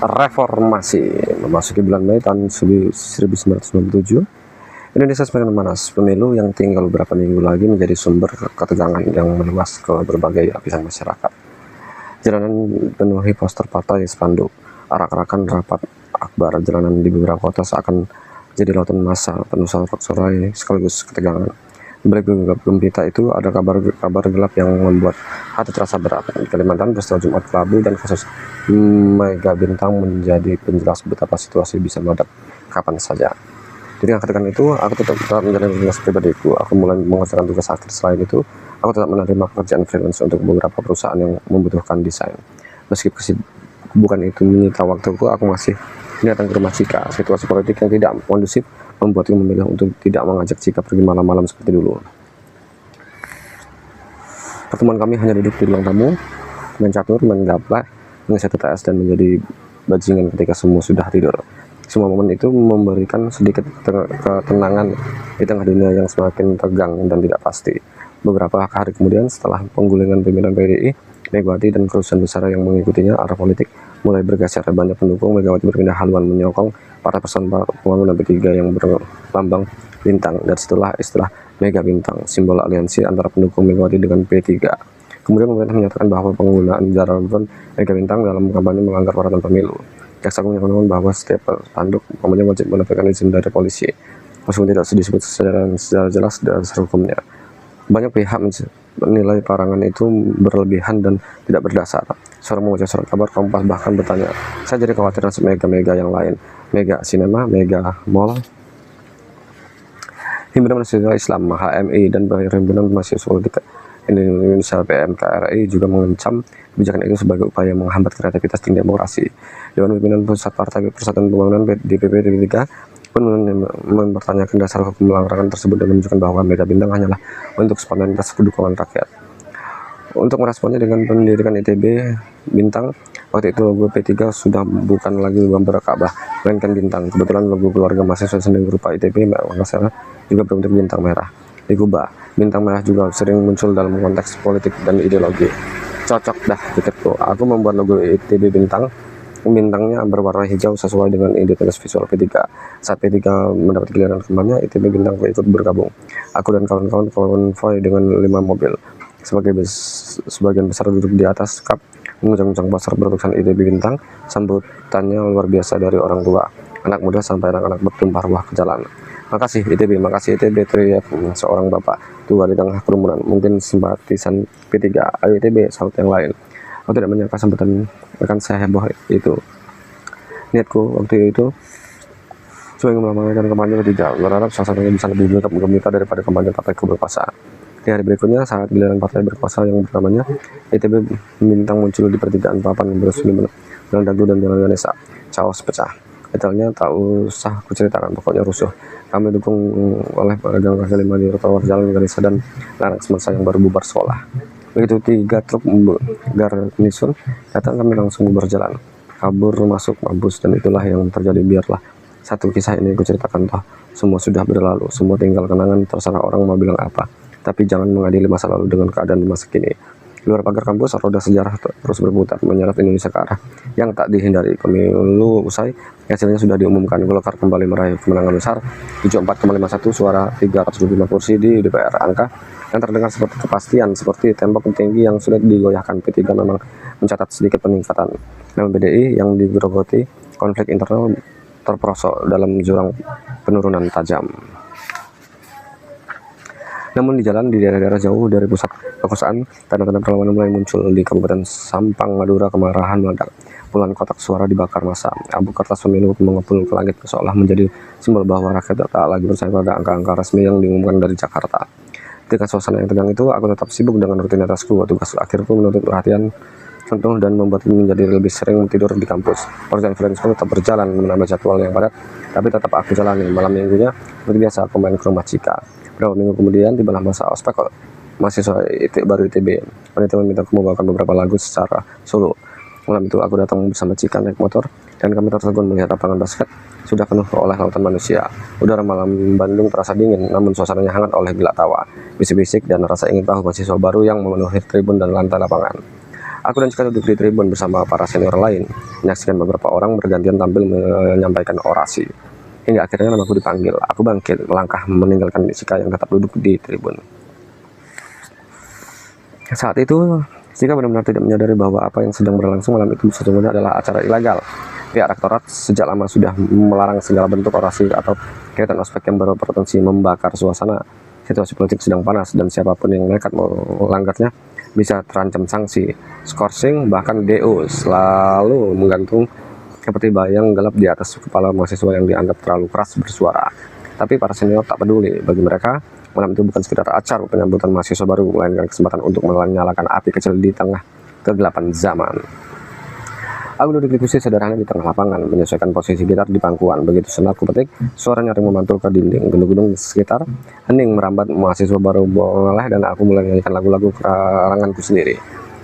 Reformasi. Memasuki bulan Mei tahun 1997, Indonesia semakin memanas. Pemilu yang tinggal beberapa minggu lagi menjadi sumber ketegangan yang meluas ke berbagai lapisan masyarakat. Jalanan penuhi poster partai, spanduk, arak-arakan rapat akbar jalanan di beberapa kota seakan jadi lautan massa penuh sorak-sorai sekaligus ketegangan. Di balik gembira itu ada kabar gelap yang membuat hati terasa berat. Di Kalimantan, peristiwa Jumat Kelabu dan kasus Mega Bintang menjadi penjelas betapa situasi bisa meledak kapan saja. Di tengah ketegangan itu, aku tetap menjalani tugas pribadiku. Aku mulai mengerjakan tugas akhir. Selain itu, aku tetap menerima pekerjaan freelance untuk beberapa perusahaan yang membutuhkan desain. Meski kesibukan itu menyita waktuku, aku masih datang ke rumah Cika. Situasi politik yang tidak kondusif membuatku memilih untuk tidak mengajak Cika pergi malam-malam seperti dulu. Pertemuan kami hanya duduk di ruang tamu, main catur, main gaplek, mengisi TTS, dan menjadi bajingan ketika semua sudah tidur. Semua momen itu memberikan sedikit ketenangan di tengah dunia yang semakin tegang dan tidak pasti. Beberapa hari kemudian, setelah penggulingan pimpinan PDI, Megawati dan kerusuhan besar yang mengikutinya, arah politik mulai bergeser. Banyak pendukung Megawati berpindah haluan menyokong Partai Persatuan Pembangunan P3 yang berlambang bintang, dan setelah istilah Mega Bintang, simbol aliansi antara pendukung Megawati dengan P3. Kemudian pemerintah menyatakan bahwa penggunaan jargon Mega Bintang dalam kampanye melanggar peraturan pemilu. Jaksa Agung menyatakan bahwa setiap tanduk kampanye wajib mendapatkan izin dari polisi, meskipun tidak disebut secara jelas dasar hukumnya. Banyak pihak menilai larangan itu berlebihan dan tidak berdasar. Seorang membaca surat kabar Kompas bahkan bertanya, "Saya jadi khawatir nasib mega-mega yang lain, Mega Cinema, Mega Mall." Himpunan Mahasiswa Islam HMI dan Himpunan Mahasiswa Politik Indonesia PMKRI juga mengecam kebijakan itu sebagai upaya menghambat kreativitas dan demokrasi. Dewan Pimpinan Pusat Partai Persatuan Pembangunan DPP 3 pun mempertanyakan dasar hukum larangan tersebut dan menunjukkan bahwa Mega Bintang hanyalah untuk spontanitas dukungan rakyat. Untuk meresponnya dengan pendirikan ITB Bintang, waktu itu logo P3 sudah bukan lagi gambar Ka'bah, melainkan bintang. Kebetulan logo keluarga mahasiswa sendiri berupa ITB Makassar juga berbentuk bintang merah. Digubah, bintang merah juga sering muncul dalam konteks politik dan ideologi. Cocok dah, pikirku. Aku membuat logo ITB Bintang. Bintangnya berwarna hijau sesuai dengan identitas visual P3. Saat P3 mendapat giliran kampanye, ITB Bintang ikut bergabung. Aku dan kawan-kawan konvoy dengan 5 mobil. Sebagian besar duduk di atas kap, menguncang-uncang poster bertulisan ITB Bintang. Sambutannya luar biasa dari orang tua, anak muda sampai anak-anak bertumpah ruah ke jalan. "Makasih ITB, makasih ITB," teriak seorang bapak tua di tengah kerumunan. Mungkin simpatisan P3. "Ayo ITB," saut yang lain. Aku tidak menyangka sambutan akan seheboh itu. Niatku waktu itu cuma ingin melambangkan kampanye P3, berharap suasananya bisa lebih gembira daripada kampanye partai berkuasa. Di hari berikutnya, saat giliran partai berkuasa yang bersamanya, ITB Bintang muncul di pertigaan papan bersemi dengan dagu dan jalan Ganesha. Chaos pecah. Detailnya tak usah kuceritakan, pokoknya rusuh. Kami dukung oleh pedagang kaki lima di trotoar jalan Ganesha dan anak semasa yang baru bubar sekolah. Begitu 3 truk garnisun datang, kami langsung berjalan kabur masuk kampus, dan itulah yang terjadi. Biarlah satu kisah ini kuceritakan, toh semua sudah berlalu, semua tinggal kenangan. Terserah orang mau bilang apa, tapi jangan mengadili masa lalu dengan keadaan di masa kini. Di luar pagar kampus, roda sejarah terus berputar menyeret Indonesia ke arah yang tak dihindari. Pemilu usai, hasilnya sudah diumumkan. Golkar kembali meraih kemenangan besar, 74,51 suara, 325 kursi di DPR. Angka yang terdengar seperti kepastian, seperti tembok tinggi yang sulit digoyahkan. P3 memang mencatat sedikit peningkatan, namun PDI yang digerogoti konflik internal terperosok dalam jurang penurunan tajam. Namun di jalan, di daerah-daerah jauh dari pusat kekuasaan, tanda-tanda perlawanan mulai muncul. Di Kabupaten Sampang, Madura, kemarahan meledak. Puluhan kotak suara dibakar massa. Abu kertas pemilu mengepul ke langit seolah menjadi simbol bahwa rakyat tak lagi percaya pada angka-angka resmi yang diumumkan dari Jakarta. Ketika suasana yang tegang itu, aku tetap sibuk dengan rutinitasku. Tugas akhirku menuntut perhatian penuh dan membuat menjadi lebih sering tidur di kampus. Pekerjaan freelance pun tetap berjalan, menambah jadwal yang padat, tapi tetap aku jalani. Malam minggunya, seperti biasa, aku main ke rumah Cika. Beberapa minggu kemudian, tibalah masa ospek mahasiswa baru ITB. Panitia meminta aku membawakan beberapa lagu secara solo. Malam itu, aku datang bersama Cika naik motor, dan kami tertegun melihat lapangan basket sudah penuh oleh lautan manusia. Udara malam Bandung terasa dingin, namun suasananya hangat oleh gelak tawa, bisik-bisik, dan rasa ingin tahu mahasiswa baru yang memenuhi tribun dan lantai lapangan. Aku dan Cika duduk di tribun bersama para senior lain, menyaksikan beberapa orang bergantian tampil menyampaikan orasi. Hingga akhirnya namaku dipanggil. Aku bangkit, melangkah meninggalkan Cika yang tetap duduk di tribun. Saat itu, Cika benar-benar tidak menyadari bahwa apa yang sedang berlangsung malam itu sesungguhnya adalah acara ilegal. Pihak rektorat sejak lama sudah melarang segala bentuk orasi atau kegiatan ospek yang berpotensi membakar suasana. Situasi politik sedang panas dan siapapun yang nekat melanggarnya bisa terancam sanksi, skorsing, bahkan DO, selalu menggantung seperti bayang gelap di atas kepala mahasiswa yang dianggap terlalu keras bersuara. Tapi para senior tak peduli. Bagi mereka, malam itu bukan sekedar acara penyambutan mahasiswa baru, melainkan kesempatan untuk menyalakan api kecil di tengah kegelapan zaman. Aku duduk di kursi sederhana di tengah lapangan, menyesuaikan posisi gitar di pangkuan. Begitu senat ku petik, suara nyaring memantul ke dinding. Gedung-gedung di sekitar hening merambat, mahasiswa baru boleh dan aku mulai menyanyikan lagu-lagu karanganku sendiri.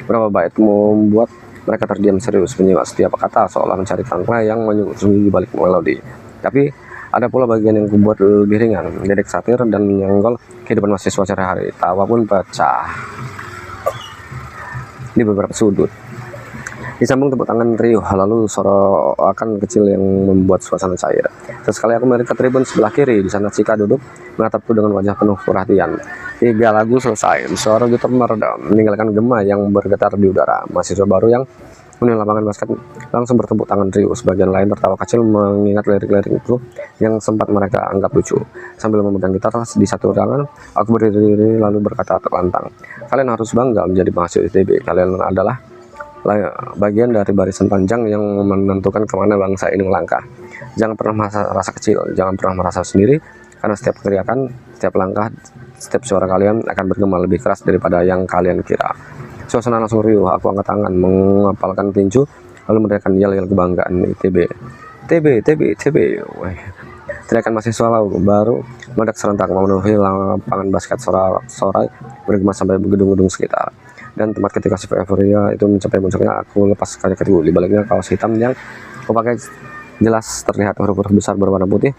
Berapa bait membuat mereka terdiam serius, menyimak setiap kata seolah mencari tangga yang menyembunyi di balik melodi. Tapi ada pula bagian yang kubuat lebih ringan, dedek satir dan menyenggol kehidupan mahasiswa sehari-hari. Tawa pun pecah di beberapa sudut. Disambung tepuk tangan riuh, lalu sorokan kecil yang membuat suasana cair. Sesekali aku melihat ke tribun sebelah kiri, di sana Cika duduk menatapku dengan wajah penuh perhatian. 3 lagu selesai, suara gitar meredam, meninggalkan gema yang bergetar di udara. Mahasiswa baru yang huni lapangan basket langsung bertepuk tangan riuh. Sebagian lain tertawa kecil mengingat lirik-lirik itu yang sempat mereka anggap lucu. Sambil memegang gitar di satu tangan, aku berdiri lalu berkata terlantang, "Kalian harus bangga menjadi mahasiswa ITB. Kalian adalah bagian dari barisan panjang yang menentukan kemana bangsa ini melangkah. Jangan pernah merasa kecil, jangan pernah merasa sendiri, karena setiap teriakan, setiap langkah, setiap suara kalian akan bergema lebih keras daripada yang kalian kira." Suasana langsung riuh. Aku angkat tangan, mengapalkan tinju, lalu meneriakkan yel-yel kebanggaan ITB. TB, TB, TB. Teriakan mahasiswa baru meledak serentak memenuhi lapangan basket. Sorai bergema sampai gedung-gedung sekitar. Dan tempat ketika si euforia itu mencapai puncaknya, aku lepas kaca-kaca di baliknya kaos hitam yang aku pakai jelas terlihat huruf-huruf besar berwarna putih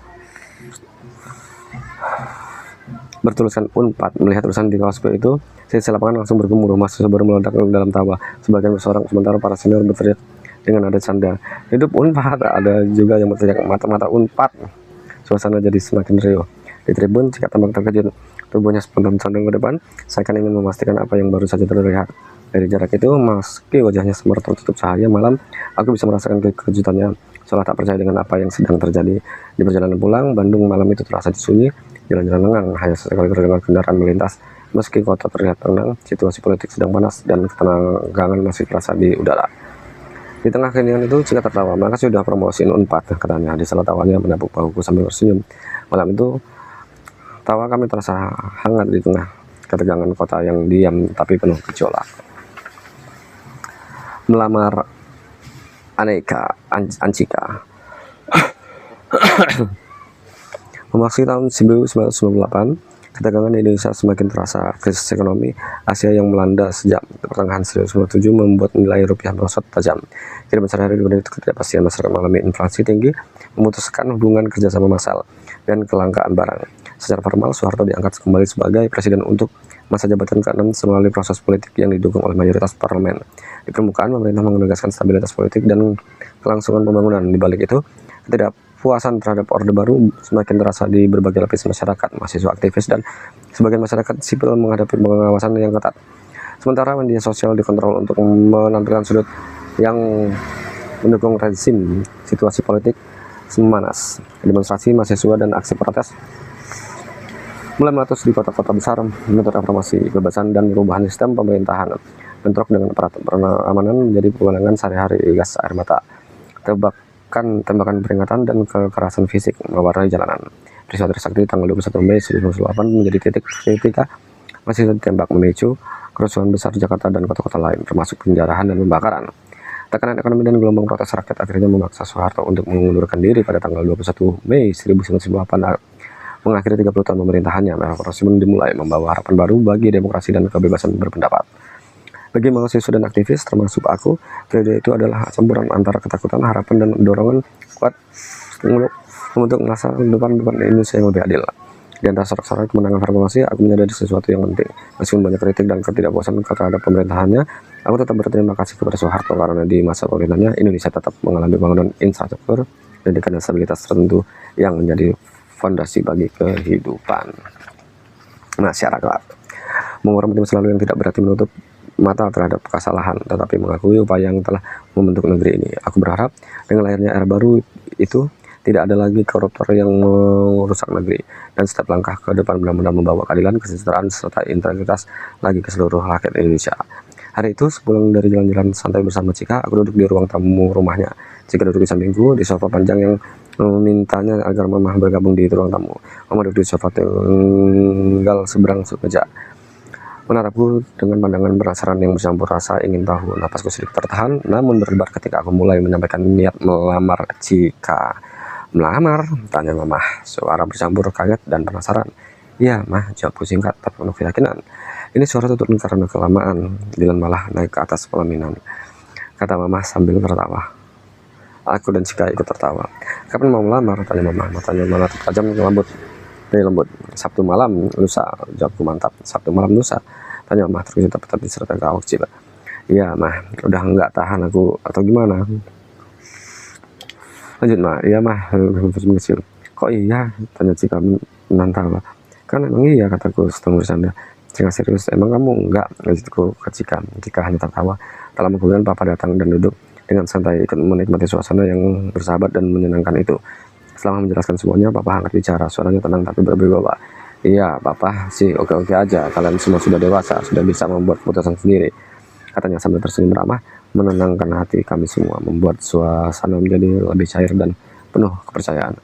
bertuliskan Unpad. Melihat tulisan di kaos itu, sisi lapangan langsung bergemuruh. Mahasiswa baru meledak dalam tawa. Sebagian bersorak, sementara para senior berteriak dengan nada canda, "Hidup Unpad!" Ada juga yang berteriak, "Mata-mata Unpad!" Suasana jadi semakin riuh. Di tribun, Cika tampak terkejut. Tubuhnya spontan condong ke depan, seakan ingin memastikan apa yang baru saja terlihat. Dari jarak itu, meski wajahnya semar tertutup cahaya malam, aku bisa merasakan kejutannya, seolah tak percaya dengan apa yang sedang terjadi. Di perjalanan pulang, Bandung malam itu terasa sunyi, jalan-jalan lengang, hanya sesekali terdengar kendaraan melintas. Meski kota terlihat tenang, situasi politik sedang panas dan ketegangan masih terasa di udara. Di tengah keheningan itu, Cika tertawa. "Makasih sudah promosiin Unpad," katanya. Di salah tawanya menepuk bahuku sambil tersenyum. Malam itu, tawa kami terasa hangat di tengah ketegangan kota yang diam tapi penuh gejolak. Melamar Aneka Ancika. Memasuki tahun 1998, ketegangan di Indonesia semakin terasa. Krisis ekonomi Asia yang melanda sejak pertengahan 1997 membuat nilai rupiah merosot tajam. Kiriman sehari-hari dengan ketidakpastian masyarakat mengalami inflasi tinggi, memutuskan hubungan kerjasama massal dan kelangkaan barang. Secara formal, Soeharto diangkat kembali sebagai presiden untuk masa jabatan ke-6 melalui proses politik yang didukung oleh mayoritas parlemen. Di permukaan, pemerintah menegaskan stabilitas politik dan kelangsungan pembangunan. Di balik itu, ketidakpuasan terhadap Orde Baru semakin terasa di berbagai lapisan masyarakat, mahasiswa, aktivis, dan sebagian masyarakat sipil menghadapi pengawasan yang ketat. Sementara media sosial dikontrol untuk menampilkan sudut yang mendukung rezim, situasi politik memanas. Demonstrasi mahasiswa dan aksi protes mulai meletus di kota-kota besar, menuntut reformasi, kebebasan, dan perubahan sistem pemerintahan. Bentrok dengan aparat peramanan menjadi kewenangan sehari-hari. Gas air mata, tembakan peringatan, dan kekerasan fisik mewarnai jalanan. Peristiwa Trisakti tanggal 21 Mei 1998 menjadi titik ketika masih ditembak, memicu kerusuhan besar di Jakarta dan kota-kota lain, termasuk penjarahan dan pembakaran. Tekanan ekonomi dan gelombang protes rakyat akhirnya memaksa Soeharto untuk mengundurkan diri pada tanggal 21 Mei 1998, mengakhiri 30 tahun pemerintahannya. Reformasi pun dimulai, membawa harapan baru bagi demokrasi dan kebebasan berpendapat. Bagi mahasiswa dan aktivis, termasuk aku, periode itu adalah campuran antara ketakutan, harapan, dan dorongan kuat untuk masa depan Indonesia yang lebih adil. Di antara sorak-sorai kemenangan formulasi, aku menyadari sesuatu yang penting. Meskipun banyak kritik dan ketidakpuasan terhadap pemerintahannya, aku tetap berterima kasih kepada Soeharto karena di masa pemerintahannya Indonesia tetap mengalami bangunan infrastruktur, pendidikan dan stabilitas tertentu yang menjadi fondasi bagi kehidupan masyarakat. Menghormati masa lalu yang tidak berarti menutup mata terhadap kesalahan, tetapi mengakui upaya yang telah membentuk negeri ini. Aku berharap dengan lahirnya era baru itu tidak ada lagi koruptor yang merusak negeri, dan setiap langkah ke depan benar-benar membawa keadilan, kesejahteraan, serta integritas lagi ke seluruh rakyat Indonesia. Hari itu, sepulang dari jalan-jalan santai bersama Cika, aku duduk di ruang tamu rumahnya. Cika duduk di sampingku, di sofa panjang yang memintanya agar Mama bergabung di ruang tamu. Mama duduk di sofa tinggal seberang meja, menatapku dengan pandangan penasaran yang bercampur rasa ingin tahu. Napasku sedikit tertahan, namun berdebar ketika aku mulai menyampaikan niat melamar Cika. Melamar? Tanya Mama, suara bercampur kaget dan penasaran. Iya, Mah, jawabku singkat tapi penuh keyakinan. Ini suara turun karena kelamaan. Dilan malah naik ke atas pelaminan, kata Mama sambil tertawa. Aku dan Cika ikut tertawa. Kapan mau melamar? Tanya Mama, matanya menatap tajam dari lembut. Sabtu malam lusa, jawabku mantap. Sabtu malam lusa? Tanya Mama terkejut tapi disertai tawa kecil. Iya, Mah, udah nggak tahan aku atau gimana? Lanjut, Mah. Iya, Mah, kecil. Kok iya? Tanya Cika menantang. Kan emang iya, kataku setengah bercanda. Cika serius, emang kamu enggak? Lanjutku ke Cika. Cika hanya tertawa. Tak lama kemudian Papa datang dan duduk dengan santai ikut menikmati suasana yang bersahabat dan menyenangkan itu. Setelah menjelaskan semuanya, Papa angkat bicara. Suaranya tenang tapi berwibawa. Iya, Papa sih oke-oke aja. Kalian semua sudah dewasa, sudah bisa membuat keputusan sendiri, katanya sambil tersenyum ramah, menenangkan hati kami semua, membuat suasana menjadi lebih cair dan penuh kepercayaan.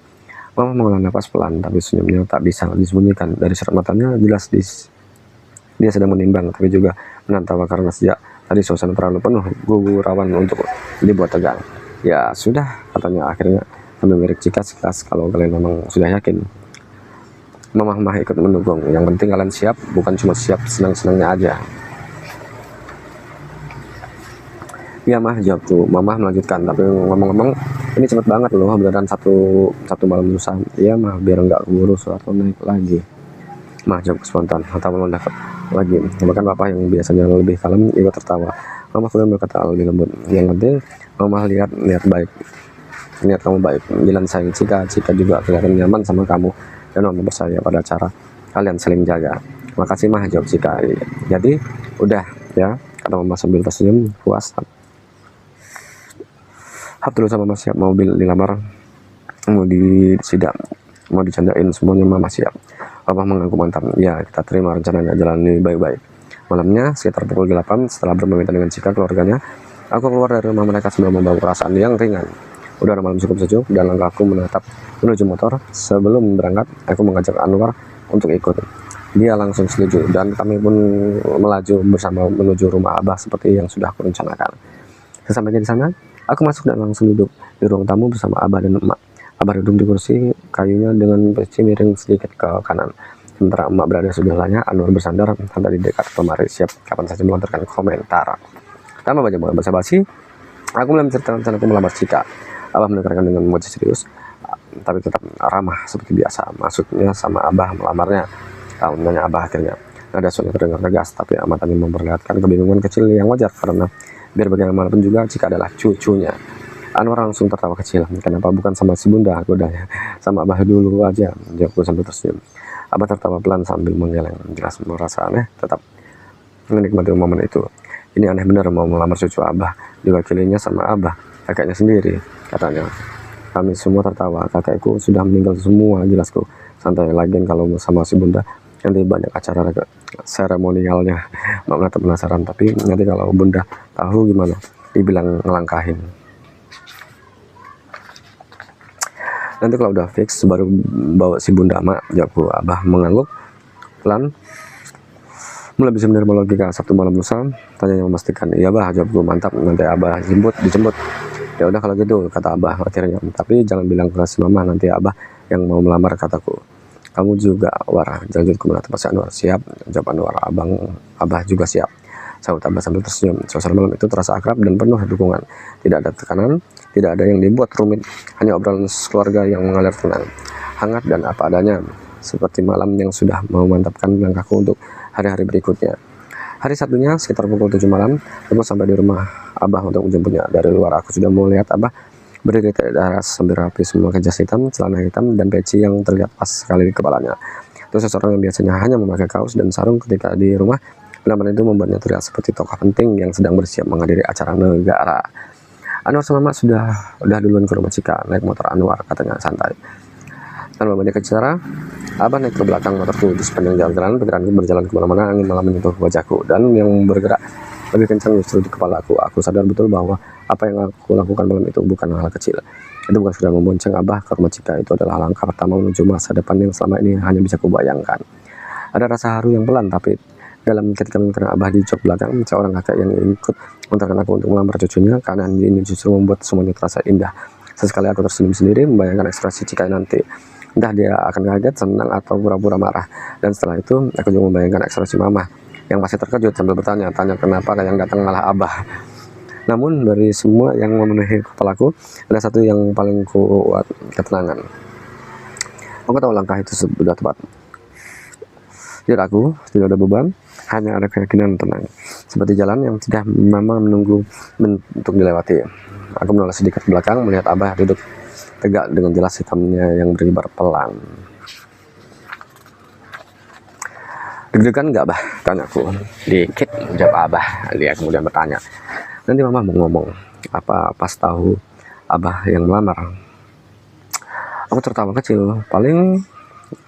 Mama menghela nafas pelan, tapi senyumnya tak bisa disembunyikan. Dari sorot matanya jelas dia sedang menimbang, tapi juga menantawa karena sejak tadi suasana terlalu penuh gugurawan untuk dibuat tegang. Ya sudah, katanya akhirnya sambil melirik Cika sekelas, kalau kalian memang sudah yakin. Mama ikut mendukung. Yang penting kalian siap, bukan cuma siap senang-senangnya aja. Iya, Mah, jawabku. Mama melanjutkan, tapi ngomong-ngomong ini cepet banget loh, beneran Sabtu malam lusa. Iya, Mah, biar nggak keburu suatu naik lagi. Mah, jawabku spontan, atau meledak lagi. Bahkan Papa yang biasanya lebih kalem ikut tertawa. Mama kemudian berkata lebih lembut, yang penting Mama lihat kamu baik. Bilang sayang Cika juga kelihatan nyaman sama kamu, dan Mama percaya pada cara kalian saling jaga. Makasih, Mah, jawab Cika. Jadi udah ya, kata Mama sambil tersenyum puas. Dulu sama Mama siap, mau dilamar, mau disidak, mau dicandain, semuanya Mama siap. Papa mengaku mantap. Ya, kita terima rencananya, jalani baik-baik. Malamnya sekitar pukul 8 setelah berpamitan dengan Cika keluarganya, aku keluar dari rumah mereka sambil membawa perasaan yang ringan. Udara malam cukup sejuk dan langkahku menatap menuju motor. Sebelum berangkat, aku mengajak Anwar untuk ikut. Dia langsung setuju dan kami pun melaju bersama menuju rumah Abah seperti yang sudah aku rencanakan. Sesampainya di sana, aku masuk dan langsung duduk di ruang tamu bersama Abah dan Emak. Abah duduk di kursi kayunya dengan kursi miring sedikit ke kanan. Sementara Emak berada di sebelahnya, Anwar bersandar santai di dekat lemari, siap kapan saja melontarkan komentar. Tanpa banyak basa-basi, aku mulai menceritakan rencanaku melamar Cika. Abah mendengarkan dengan wajah serius, tapi tetap ramah seperti biasa. Maksudnya sama Abah melamarnya? Tahunnya Abah akhirnya. Nada suara terdengar tegas, tapi amatannya memperlihatkan kebingungan kecil yang wajar karena biar bagaimanapun juga Cika adalah cucunya. Anwar langsung tertawa kecil. Kenapa bukan sama si Bunda? Godanya. Sama Abah dulu aja, jawabku sambil tersenyum. Abah tertawa pelan sambil menggeleng. Jelas merasa aneh, tetap menikmati momen itu. Ini aneh benar mau melamar cucu Abah, diwakilinya sama Abah, kakeknya sendiri, katanya. Kami semua tertawa. Kakekku sudah meninggal semua, jelasku. Santai, lagian kalau sama si Bunda nanti banyak acara seremonialnya. Mama tetap penasaran, tapi nanti kalau Bunda tahu gimana? Dibilang ngelangkahin. Nanti kalau udah fix baru bawa si Bunda, Mak, jawabku. Abah mengangguk pelan, mulai bisa menerima logika. Sabtu malam lusa, tanyanya memastikan. Iya, Bah, jawabku. Mantap, nanti Abah dijemput. Ya udah kalau gitu, kata Abah akhirnya. Tapi jangan bilang ke si Mama, nanti Abah yang mau melamar, kataku. Kamu juga, War, lanjutku menatap si Anwar. Siap, jawab Anwar. Abah juga siap, sahut Abah sambil tersenyum. Suasana malam itu terasa akrab dan penuh dukungan. Tidak ada tekanan, tidak ada yang dibuat rumit, hanya obrolan keluarga yang mengalir tenang, hangat dan apa adanya. seperti malam yang sudah memantapkan langkahku untuk hari-hari berikutnya. Hari Sabtunya sekitar pukul 7 malam, aku sampai di rumah Abah untuk menjemputnya. Dari luar aku sudah melihat Abah berdiri di teras sambil rapi, memakai jas hitam, celana hitam, dan peci yang terlihat pas sekali di kepalanya. Itu seseorang yang biasanya hanya memakai kaos dan sarung ketika di rumah. Penampilan itu membuatnya terlihat seperti tokoh penting yang sedang bersiap menghadiri acara negara. Anwar sama Mama udah duluan ke rumah Cika, naik motor Anwar, katanya santai. Tanpa banyak bicara, Abah naik ke belakang motorku. Di sepanjang jalan-jalan, pikiranku berjalan kemana-mana, angin malam menyentuh wajahku, dan yang bergerak lebih kencang justru di kepalaku. Aku sadar betul bahwa apa yang aku lakukan malam itu bukan hal kecil. Itu bukan sudah membonceng Abah ke rumah Cika, itu adalah langkah pertama menuju masa depan yang selama ini hanya bisa kubayangkan. Ada rasa haru yang pelan tapi dalam ketika memikirkan Abah di jok belakang, seorang kakek yang ikut mengantarkan aku untuk melamar cucunya. Keadaan ini justru membuat semuanya terasa indah. Sesekali aku tersenyum sendiri membayangkan ekspresi Cika nanti. Entah dia akan kaget, senang, atau pura-pura marah. Dan setelah itu, aku juga membayangkan ekspresi Mama yang pasti terkejut sambil bertanya kenapa yang datang malah Abah. Namun dari semua yang memenuhi kepalaku, ada satu yang paling kuat, ketenangan. Aku tahu langkah itu sudah tepat. Tidak aku, tidak ada beban, hanya ada keyakinan tenang. Seperti jalan yang sudah memang menunggu untuk dilewati. Aku menoleh sedikit ke belakang, melihat Abah duduk tegak dengan jelas hitamnya yang berkibar pelan. Deg-degan nggak, Bah? Tanyaku. Dikit, jawab Abah. Dia kemudian bertanya, nanti Mama mau ngomong apa pas tahu Abah yang melamar? Aku tertawa kecil, paling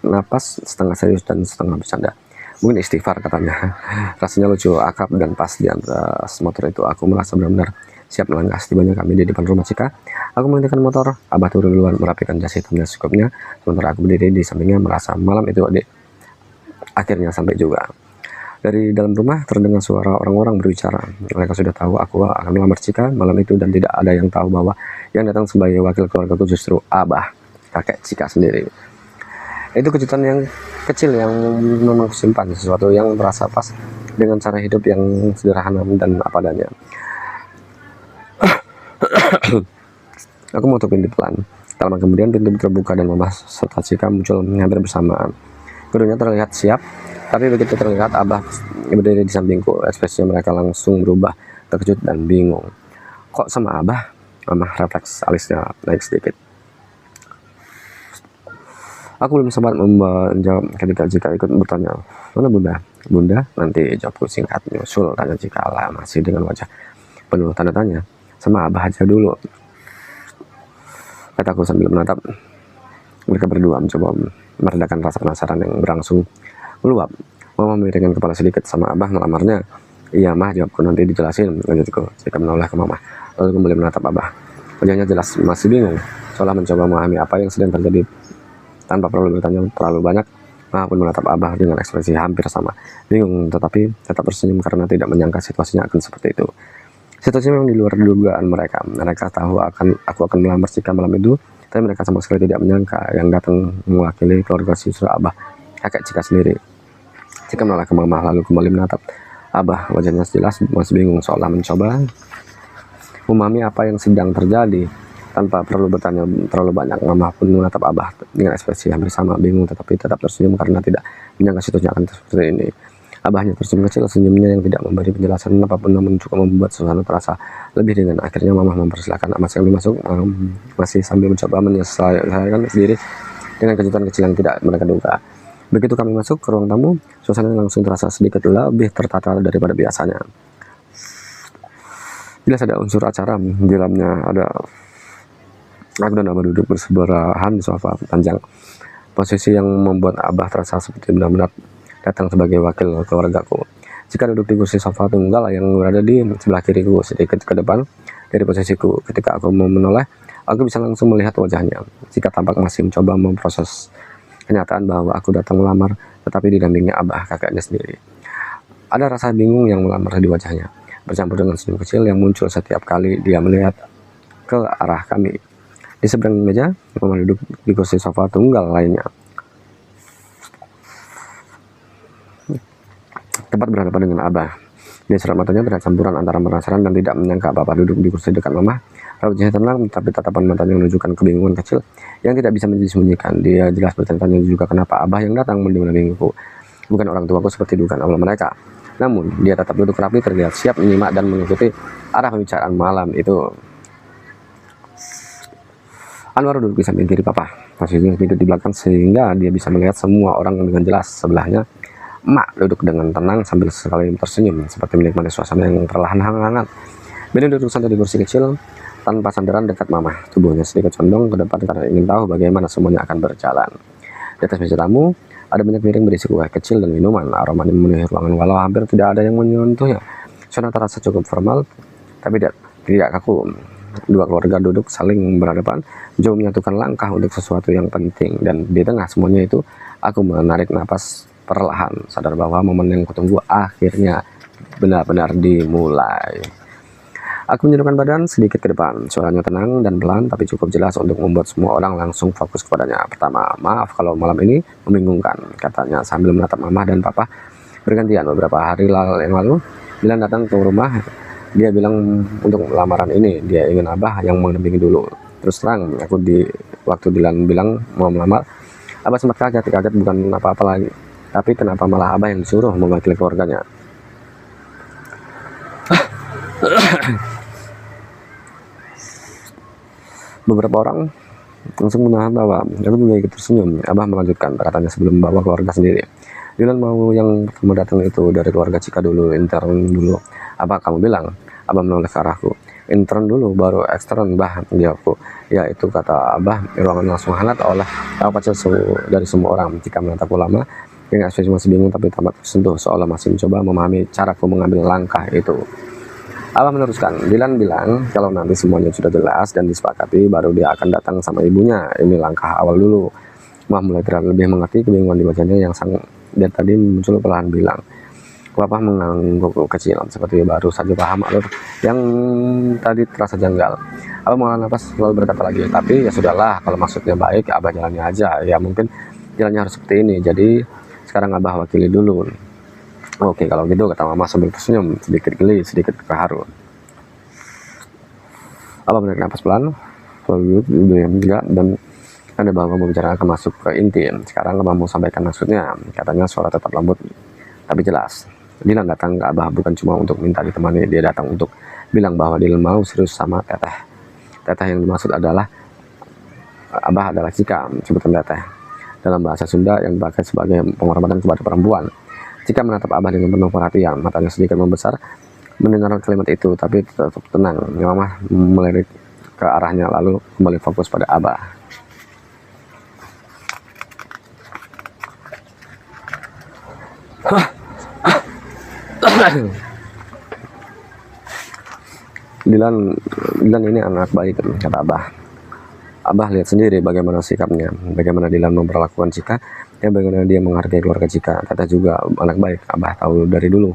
napas setengah serius dan setengah bercanda. Mungkin istighfar, katanya. Rasanya lucu, akrab, dan pas di atas motor itu aku merasa benar-benar siap melangkah. Setibanya kami di depan rumah Cika, aku menghentikan motor. Abah turun duluan merapikan jas hitamnya secukupnya, sementara aku berdiri di sampingnya merasa malam itu akhirnya sampai juga. Dari dalam rumah terdengar suara orang-orang berbicara. Mereka sudah tahu aku akan melamar Cika malam itu, dan tidak ada yang tahu bahwa yang datang sebagai wakil keluargaku justru Abah, kakek Cika sendiri. Itu kejutan yang kecil yang memang simpan, sesuatu yang terasa pas dengan cara hidup yang sederhana dan apa adanya. Aku menutup pintu pelan. Tak lama kemudian pintu terbuka dan Mama serta Cika muncul hampir bersamaan. Keduanya terlihat siap, tapi begitu terlihat Abah berdiri di sampingku, ekspresi mereka langsung berubah, terkejut dan bingung. Kok sama Abah? Mama refleks alisnya naik sedikit. Aku belum sempat menjawab ketika Cika ikut bertanya, mana Bunda? Bunda? Nanti, jawabku singkat. Nyusul, tanya Cika lah, masih dengan wajah penuh tanda tanya. Sama Abah aja dulu, kataku sambil menatap mereka berdua, mencoba meredakan rasa penasaran yang berangsung meluap. Mama miringkan kepala sedikit. Sama Abah melamarnya? Iya Mah, jawabku, nanti dijelasin, lanjutku. Cika menoleh ke Mama, lalu kembali menatap Abah. Wajahnya jelas masih bingung, seolah mencoba memahami apa yang sedang terjadi. Tanpa perlu bertanya terlalu banyak, Mama pun menatap Abah dengan ekspresi hampir sama, bingung tetapi tetap tersenyum karena tidak menyangka situasinya akan seperti itu. Situasi memang di luar dugaan mereka. Mereka tahu aku akan melamar Cika malam itu, tapi mereka sama sekali tidak menyangka yang datang mewakili keluarga justru Abah, kakek Cika sendiri. Cika menoleh ke Mama lalu kembali menatap Abah. Wajahnya jelas masih bingung, seolah mencoba memahami apa yang sedang terjadi. Tanpa perlu bertanya terlalu banyak, Mama pun menatap Abah dengan ekspresi hampir sama, bingung tetapi tetap tersenyum karena tidak menyangka situasinya akan seperti ini. Abahnya tersenyum kecil, senyumnya yang tidak memberi penjelasan apapun, namun cukup membuat suasana terasa lebih ringan. Akhirnya Mama mempersilahkan Mas kami masuk, masih sambil mencoba menyelesaikan sendiri dengan kejutan kecil yang tidak mereka duga. Begitu kami masuk ke ruang tamu, suasana langsung terasa sedikit lebih tertata daripada biasanya. Jelas ada unsur acara di dalamnya. Aku dan Abah duduk bersebelahan di sofa panjang, posisi yang membuat Abah terasa seperti benar-benar datang sebagai wakil keluargaku. Jika duduk di kursi sofa tunggal yang berada di sebelah kiriku, sedikit ke depan dari posisiku. Ketika aku menoleh, aku bisa langsung melihat wajahnya. Jika tampak masih mencoba memproses kenyataan bahwa aku datang melamar, tetapi didampingi Abah, kakaknya sendiri. Ada rasa bingung yang melamar di wajahnya, bercampur dengan senyum kecil yang muncul setiap kali dia melihat ke arah kami. Di seberang meja, Mama duduk di kursi sofa tunggal lainnya, tepat berhadapan dengan Abah. Dia cerah matanya terlihat campuran antara penasaran dan tidak menyangka Bapak duduk di kursi dekat Mama. Wajahnya tenang, tapi tatapan matanya menunjukkan kebingungan kecil yang tidak bisa disembunyikan. Dia jelas bertanya juga kenapa Abah yang datang mendampingiku, bukan orang tuaku seperti dugaan awal mereka. Namun, dia tetap duduk rapi, terlihat siap menyimak dan mengikuti arah pembicaraan malam itu. Anwar duduk di samping kiri papa, posisinya sedikit di belakang sehingga dia bisa melihat semua orang dengan jelas. Sebelahnya, Mak duduk dengan tenang sambil sekali tersenyum, seperti menikmati suasana yang perlahan hangat. Benny duduk santai di kursi kecil, tanpa sandaran dekat Mama. Tubuhnya sedikit condong ke depan karena ingin tahu bagaimana semuanya akan berjalan. Di atas meja tamu, ada banyak piring berisi kue kecil dan minuman. Aroma memenuhi ruangan walau hampir tidak ada yang menyentuhnya. Suasana terasa cukup formal, tapi tidak kaku. Dua keluarga duduk saling berhadapan, jauh menyatukan langkah untuk sesuatu yang penting. Dan di tengah semuanya itu, aku menarik napas perlahan, sadar bahwa momen yang kutunggu akhirnya benar-benar dimulai. Aku menundukkan badan sedikit ke depan, suaranya tenang dan pelan tapi cukup jelas untuk membuat semua orang langsung fokus kepadanya. Pertama, maaf kalau malam ini membingungkan, katanya sambil menatap Mama dan Papa bergantian. Beberapa hari yang lalu, Dilan datang ke rumah. Dia bilang untuk lamaran ini, dia ingin Abah yang mendampingi dulu. Terus terang, waktu Dilan bilang mau melamar, Abah sempat kaget bukan apa-apa lagi. Tapi kenapa malah Abah yang disuruh mewakili keluarganya? Beberapa orang langsung menahan tawa. Aku juga ikut tersenyum. Abah melanjutkan, katanya sebelum membawa keluarga sendiri. Dilan mau yang pertama datang itu dari keluarga Cika dulu, intern dulu. Apa kamu bilang? Abah menoleh ke arahku. Intern dulu, baru ekstern, Bah, jawabku. Ya, itu kata Abah. Ruangan langsung hangat oleh tawa kecil dari semua orang. Cika menatapku lama, dengan ekspresi masih bingung tapi tamat tersentuh, seolah masih mencoba memahami caraku mengambil langkah itu. Abah meneruskan, Dilan bilang kalau nanti semuanya sudah jelas dan disepakati, baru dia akan datang sama ibunya. Ini langkah awal dulu. Mah mulai terlihat lebih mengerti kebingungan di wajahnya yang dia tadi muncul perlahan bilang. Papa mengangguk kecil, seperti baru saja paham alur yang tadi terasa janggal. Abah menghela nafas lalu berkata lagi, tapi ya sudahlah, kalau maksudnya baik, Abah jalannya aja. Ya mungkin jalannya harus seperti ini, jadi sekarang Abah wakili dulu. Oke, kalau gitu, kata Mama sambil tersenyum, sedikit geli, sedikit keharu. Abah menarik nafas pelan, lalu juga dan ada bahwa pembicaraan akan masuk ke inti. Sekarang Abah mau sampaikan maksudnya, katanya suara tetap lembut tapi jelas. Dilan datang ke Abah bukan cuma untuk minta ditemani, dia datang untuk bilang bahwa Dilan mau serius sama Teteh. Teteh yang dimaksud adalah Abah adalah Cika, sebutan Teteh dalam bahasa Sunda yang dipakai sebagai penghormatan kepada perempuan. Cika menatap Abah dengan penuh perhatian, matanya sedikit membesar mendengar kalimat itu, tapi tetap tenang. Mama melirik ke arahnya lalu kembali fokus pada Abah. Dilan ini anak baik, kata Abah. Abah lihat sendiri bagaimana sikapnya, bagaimana Dilan memperlakukan Cika, dan bagaimana dia menghargai keluarga Cika. Teteh juga anak baik, Abah tahu dari dulu.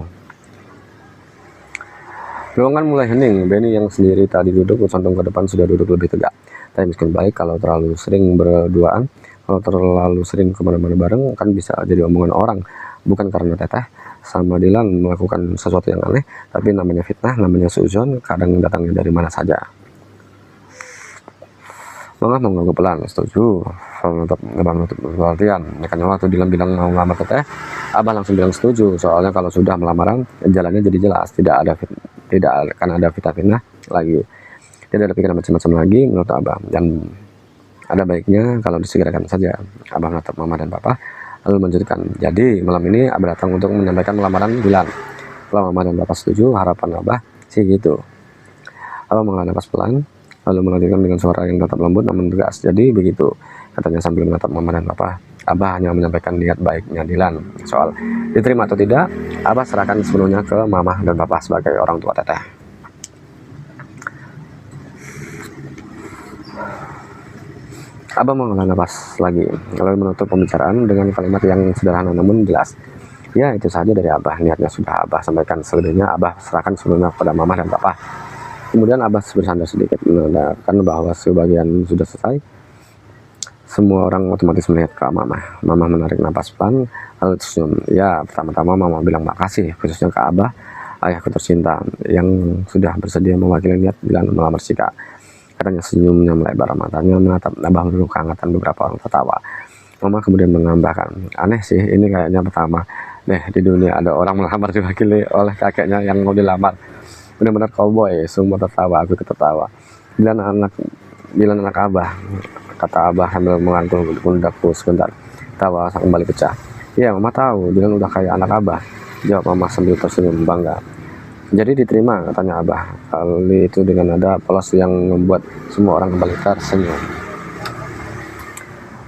Ruangan mulai hening. Benny yang sendiri tadi duduk condong ke depan sudah duduk lebih tegak. Tapi meskipun baik, kalau terlalu sering berduaan, kalau terlalu sering kemana-mana bareng, kan bisa jadi omongan orang. Bukan karena Teteh sama Dilan melakukan sesuatu yang aneh, tapi namanya fitnah, namanya suuzon, kadang datangnya dari mana saja. Mama mengangguk pelan, setuju. Abah menutup perhatian. Makanya waktu Dilan bilang mau ngelamar Teteh, Abah langsung bilang setuju. Soalnya kalau sudah melamaran, jalannya jadi jelas, tidak akan ada fitnah lagi, tidak ada pikiran macam-macam lagi menurut Abah. Dan ada baiknya kalau disegerakan saja. Abah menatap Mama dan Papa lalu melanjutkan, jadi malam ini Abah datang untuk menyampaikan lamaran Dilan. Kalau Mama dan Papa setuju, harapan Abah sih gitu. Abah menghela nafas pelan lalu melanjutkan dengan suara yang tetap lembut namun tegas, jadi begitu, katanya sambil menatap Mama dan Papa. Abah hanya menyampaikan niat baiknya Dilan. Soal diterima atau tidak, Abah serahkan sepenuhnya ke Mama dan Papa sebagai orang tua Teteh. Abah menghela nafas lagi, lalu menutup pembicaraan dengan kalimat yang sederhana namun jelas. Ya, itu saja dari Abah, niatnya sudah Abah sampaikan, selebihnya Abah serahkan sepenuhnya kepada Mama dan Papa. Kemudian Abah bersandar sedikit, menandakan bahwa sebagian sudah selesai. Semua orang otomatis melihat ke Mama. Mama menarik napas pelan, lalu tersenyum. Ya, pertama-tama Mama bilang makasih, khususnya ke Abah, ayahku tercinta, yang sudah bersedia mewakili niat Dilan melamar Cika. Katanya senyumnya melebar, matanya menatap Abah penuh kehangatan. Beberapa orang tertawa. Mama kemudian menambahkan, aneh sih, ini kayaknya pertama deh di dunia ada orang melamar diwakili oleh kakeknya yang mau dilamar. Benar-benar cowboy. Semua tertawa, aku ikut tertawa. Bila anak Abah, kata Abah sambil mengantuk pundakku sebentar. Tawa kembali pecah. Iya, Mama tahu, Dilan udah kayak anak Abah, jawab Mama sambil tersenyum bangga. Jadi diterima, katanya Abah. Kali itu dengan nada polos yang membuat semua orang kembali tersenyum.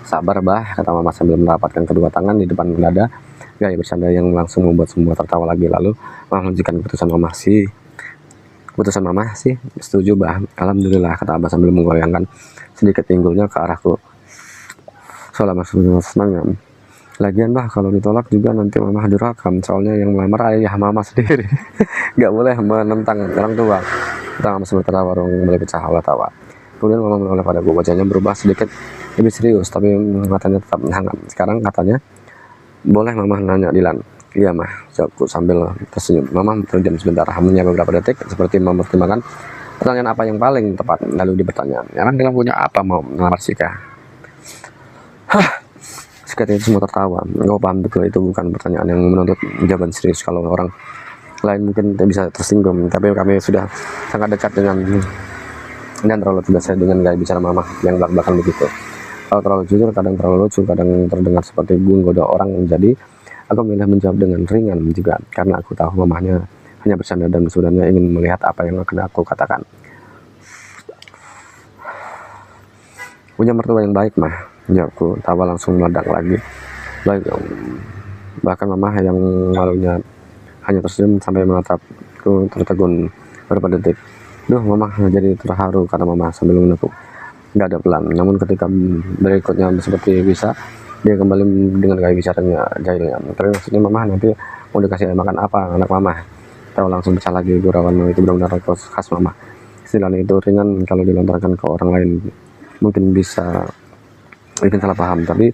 Sabar Bah, kata Mama sambil merapatkan kedua tangan di depan dada. Gaya bercanda yang langsung membuat semua tertawa lagi. Lalu Mama menunjukkan keputusan Mama sih, setuju Bah. Alhamdulillah, kata Abah sambil menggoyangkan sedikit pinggulnya ke arahku. Soalnya maksudnya senangnya. Lagian Bah, kalau ditolak juga nanti Mama dirakam. Soalnya yang melamar ayah Mama sendiri. Gak boleh menentang orang tua. Kita Mama sambil tertawa, mulai pecah oleh tawa. Kemudian Mama menoleh padaku, wajahnya berubah sedikit lebih serius, tapi matanya tetap hangat. Sekarang katanya, boleh Mama nanya Dilan? Iya Mah, jawabku sambil tersenyum. Mama terdiam sebentar, hanya beberapa detik, seperti mempertimbangkan pertanyaan apa yang paling tepat. Lalu dia bertanya, emang Dilan punya apa mau melamar Sika? Seketika itu semua tertawa. Kau paham betul itu bukan pertanyaan yang menuntut jawaban serius. Kalau orang lain mungkin bisa tersinggung, tapi kami sudah sangat dekat dan terlalu terbiasa dengan gaya bicara Mama yang belak-belakan begitu. Kalau terlalu jujur, kadang terlalu lucu, kadang terdengar seperti menggoda orang. Jadi aku memilih menjawab dengan ringan juga, karena aku tahu mamahnya hanya bercanda dan sebenarnya ingin melihat apa yang akan aku katakan. Punya mertua yang baik Mah, jawabku. Tawa langsung meledak lagi. Baik, bahkan Mamah yang malunya hanya tersenyum sampai menatapku tertegun beberapa detik. Duh, Mamah jadi terharu, kata Mamah sambil menepuk. Gak ada pelan, namun ketika berikutnya seperti bisa, dia kembali dengan gaya bicaranya jahilnya. Tapi maksudnya Mamah nanti mau dikasih makan apa anak Mamah? Tahu langsung pecah lagi gurauan. Itu benar-benar khas Mamah. Istilah itu ringan, kalau dilontarkan ke orang lain mungkin bisa bikin salah paham, tapi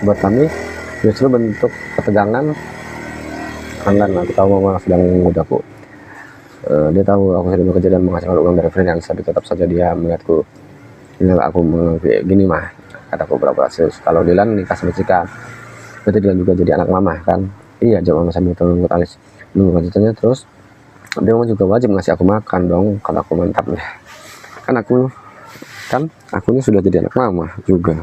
buat kami justru bentuk ketegangan. Enggan, aku tahu Mama sedang mengujakku. Dia tahu aku sedang bekerja dan menghasilkan uang dari freelance, tapi tetap saja dia melihatku. Ini aku gini Mah, kataku berapa serius. Kalau Dilan nikah sama Cika, berarti Dilan juga jadi anak Mama kan? Iya, jawab Mama sambil terenggut alis. Nunggu lanjutannya terus. Dia juga wajib ngasih aku makan dong, kataku mantap ya. Akunya sudah jadi anak Mama juga.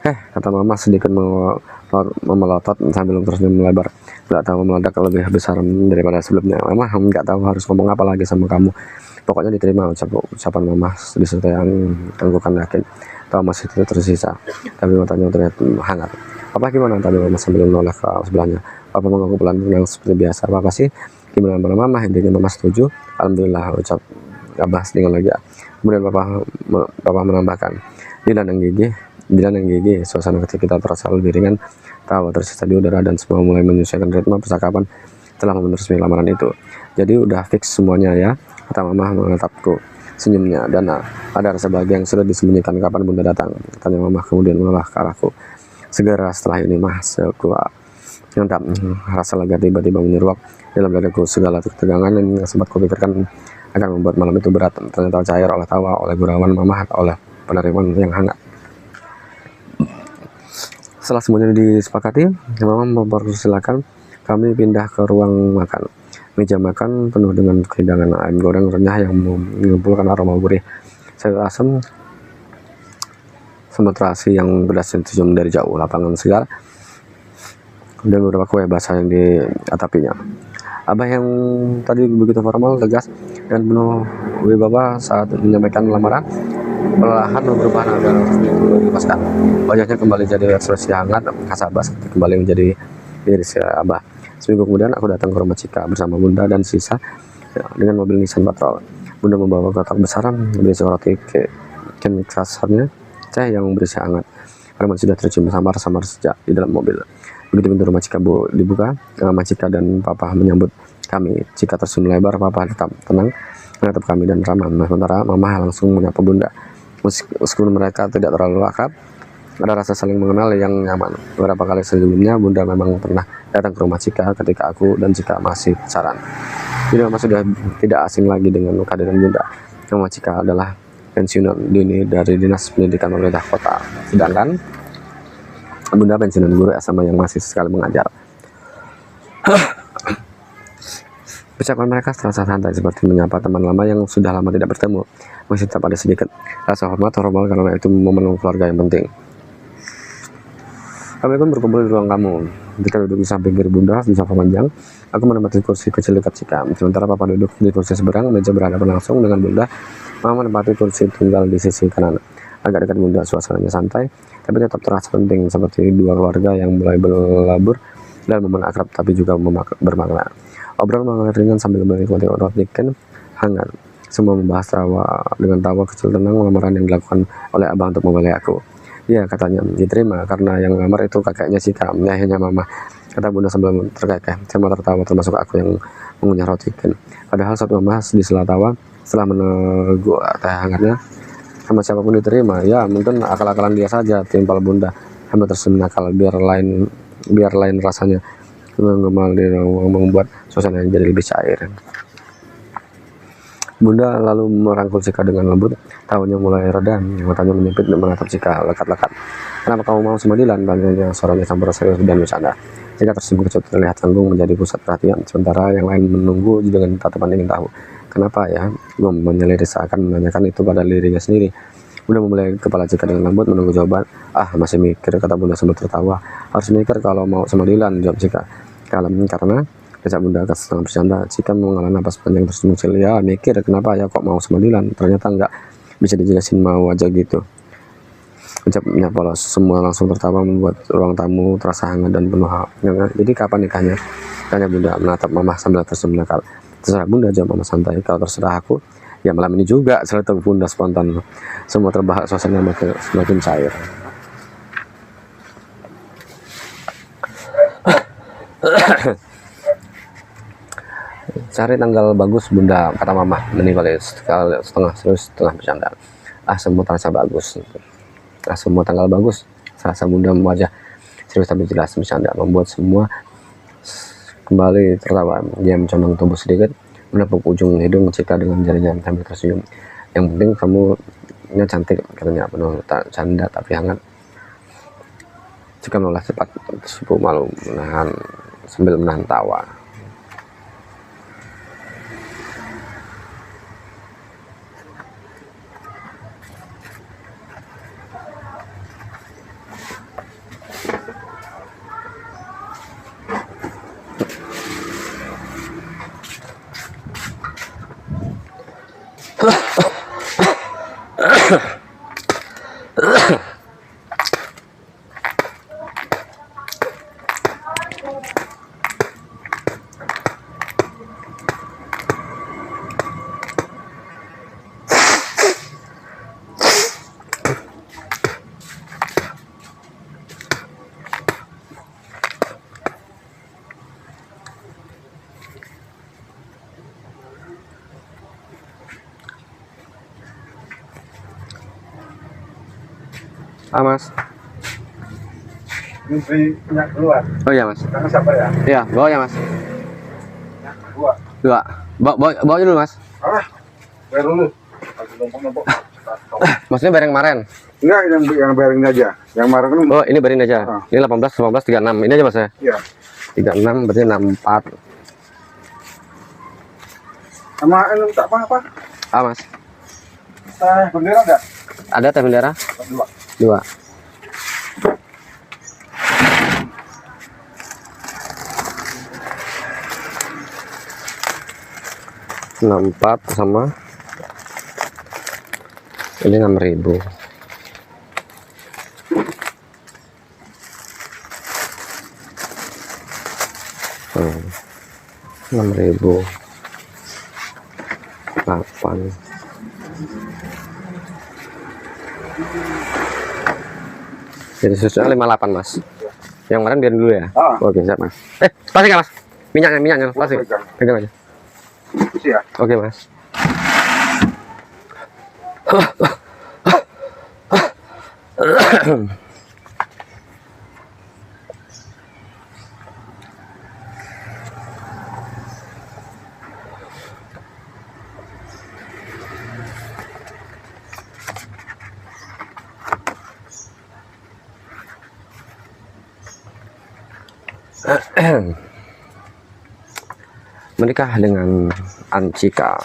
Kata Mama sedikit memelotot sambil tersenyum melebar. Gak tahu meledak lebih besar daripada sebelumnya. Mama nggak tahu harus ngomong apa lagi sama kamu. Pokoknya diterima ucapan Mama disertai anggukan yakin. Tahu masih tersisa, tapi matanya terlihat hangat. Apa gimana tadi Mama sambil menoleh ke sebelahnya. Apa mengaku pelan yang seperti biasa. Apa sih? Gimana Mama? Intinya Mama setuju. Alhamdulillah, ucap Abah dengan lagi. Kemudian Papa menambahkan, Dilan yang gigih. Suasana kita terasa lebih ringan. Tawa tersisa di udara dan semua mulai menyesuaikan ritme percakapan setelah meresmi lamaran itu. Jadi udah fix semuanya ya, kata Mama menatapku senyumnya. Dan ada rasa bahagia yang sudah disembunyikan kapan Bunda datang, tanya Mama kemudian menoleh ke arahku. Segera setelah ini Mah, sekuat mantap. Rasa lega tiba-tiba menyeruak dalam dadaku. Segala ketegangan yang sempat kupikirkan akan membuat malam itu berat ternyata cair oleh tawa, oleh gurauan Mama, oleh penerimaan yang hangat. Setelah semuanya disepakati, Mama mempersilakan kami pindah ke ruang makan. Meja makan penuh dengan hidangan ayam goreng renyah yang mengumpulkan aroma gurih, sayur asam, sambal terasi yang pedas tercium dari jauh, lapangan segar, dan beberapa kue basah yang diatapinya. Abah yang tadi begitu formal, tegas, dan penuh wibawa saat menyampaikan lamaran, perlahan berubah nada dilepaskan. Wajahnya kembali jadi ekspresi hangat khas Abah, kembali menjadi diri Abah. Seminggu kemudian aku datang ke rumah Cika bersama Bunda dan Sisa dengan mobil Nissan Patrol. Bunda membawa kotak besar berisi roti kasarnya, teh yang berisi hangat. Aroma sudah tercium samar-samar sejak di dalam mobil. Begitu pintu rumah Cika dibuka, Mama Cika dan Papa menyambut kami. Cika tersenyum lebar, Papa tetap tenang menatap kami dan ramah. Sementara Mama langsung menyapa Bunda. Meskipun mereka tidak terlalu akrab, ada rasa saling mengenal yang nyaman. Beberapa kali sebelumnya Bunda memang pernah datang ke rumah Cika ketika aku dan Cika masih pacaran. Jadi Mama sudah tidak asing lagi dengan keadaan Bunda. Mama Cika adalah pensiunan dini dari Dinas Pendidikan Pemerintah Kota. Sedangkan Bunda pensiunan guru SMA yang masih sekali mengajar. Ucapan mereka terasa santai seperti menyapa teman lama yang sudah lama tidak bertemu. Masih tetap ada sedikit rasa hormat formal karena itu momen keluarga yang penting. Kami pun berkumpul di ruang tamu. Ketika duduk di samping kiri Bunda di sofa panjang, aku menempati kursi kecil dekat Cika. Sementara Papa duduk di kursi seberang, meja berhadapan langsung dengan Bunda. Mama menempati kursi tunggal di sisi kanan. Agak dekat Bunda, suasananya santai, tapi tetap terasa penting seperti dua keluarga yang mulai berlabur dan momen akrab tapi juga bermakna. Obrolan mengalir ringan sambil menikmati roti ken hangat. Semua membahas dengan tawa kecil tenang lamaran yang dilakukan oleh abang untuk memilih aku. Ya, katanya diterima karena yang ngelamar itu kakeknya Cika, ayahnya Mama, kata Bunda sambil terkekeh. Semua tertawa termasuk aku yang mengunyah roti ken. Padahal saat Mama di sela tawa setelah meneguk teh hangatnya, sama siapapun diterima, ya mungkin akal-akalan dia saja, timpal Bunda. Hamba tersenyum nakal biar lain rasanya. Menggemal di ruang membuat suasana jadi lebih cair. Bunda lalu merangkul Cika dengan lembut. Tahunya mulai reda, matanya menyipit dan menatap Cika lekat-lekat. Kenapa kamu mau sama Dilan? Tanyanya, suaranya campur serius dan bercanda. Cika tersenyum kecut, terlihat canggung menjadi pusat perhatian. Sementara yang lain menunggu dengan tatapan ingin tahu. Kenapa ya? Gue menyelidik seakan menanyakan itu pada dirinya sendiri. Bunda memulai kepala Cika dengan lembut menunggu jawaban. Ah, masih mikir, kata Bunda sambil tertawa. Harus mikir kalau mau sama Dilan, jawab Cika. Karena kecap Bunda agak setengah bercanda. Cika mengalah napas panjang terus muncul. Ya mikir kenapa ya kok mau sama Dilan. Ternyata enggak bisa dijelasin, mau aja gitu. Ucapnya polos. Semua langsung tertawa membuat ruang tamu terasa hangat dan penuh. Jadi kapan nikahnya? Tanya Bunda menatap Mama sambil tersenyum nakal. Terserah Bunda, jawab Mama santai. Kalau terserah aku, ya malam ini juga. Seletuk Bunda spontan. Semua terbahak, suasana semakin cair. Cari tanggal bagus Bunda, kata Mama meninggal setengah serius setengah bercanda. Semua terasa bagus. Semua tanggal bagus, serasa Bunda wajah serius tapi jelas bercanda, membuat semua kembali tertawa. Dia mencondong tubuh sedikit, menepuk ujung hidung Cika dengan jarinya sambil tersenyum. Yang penting kamu cantik, katanya penuh canda tapi hangat. Cika menoleh cepat, tersipu malu sambil menahan tawa. Mas. Minyak keluar. Oh iya Mas. Karena sabar ya. Iya, bawa ya Mas. Dua. Bawa dulu Mas. Bayar dulu. Numpuk. Maksudnya bayar yang kemarin? Enggak, yang bayarin aja. Yang kemarin kan. Oh, ini bayarin aja. Ini 18, 36. Ini aja Mas ya? Iya. 36 berarti 64. Sama tak apa? Mas. Bendera enggak? Ada teh bendera? Dua. Empat sama ini 6.000. Hmm. 6.000 8. Jadi susunya 58 Mas. Yang kemarin biarin dulu ya. Oke siap Mas. Plastik ya Mas. Minyaknya plastik. Pegang aja. Siap. Oke Mas. Menikah dengan Ancika.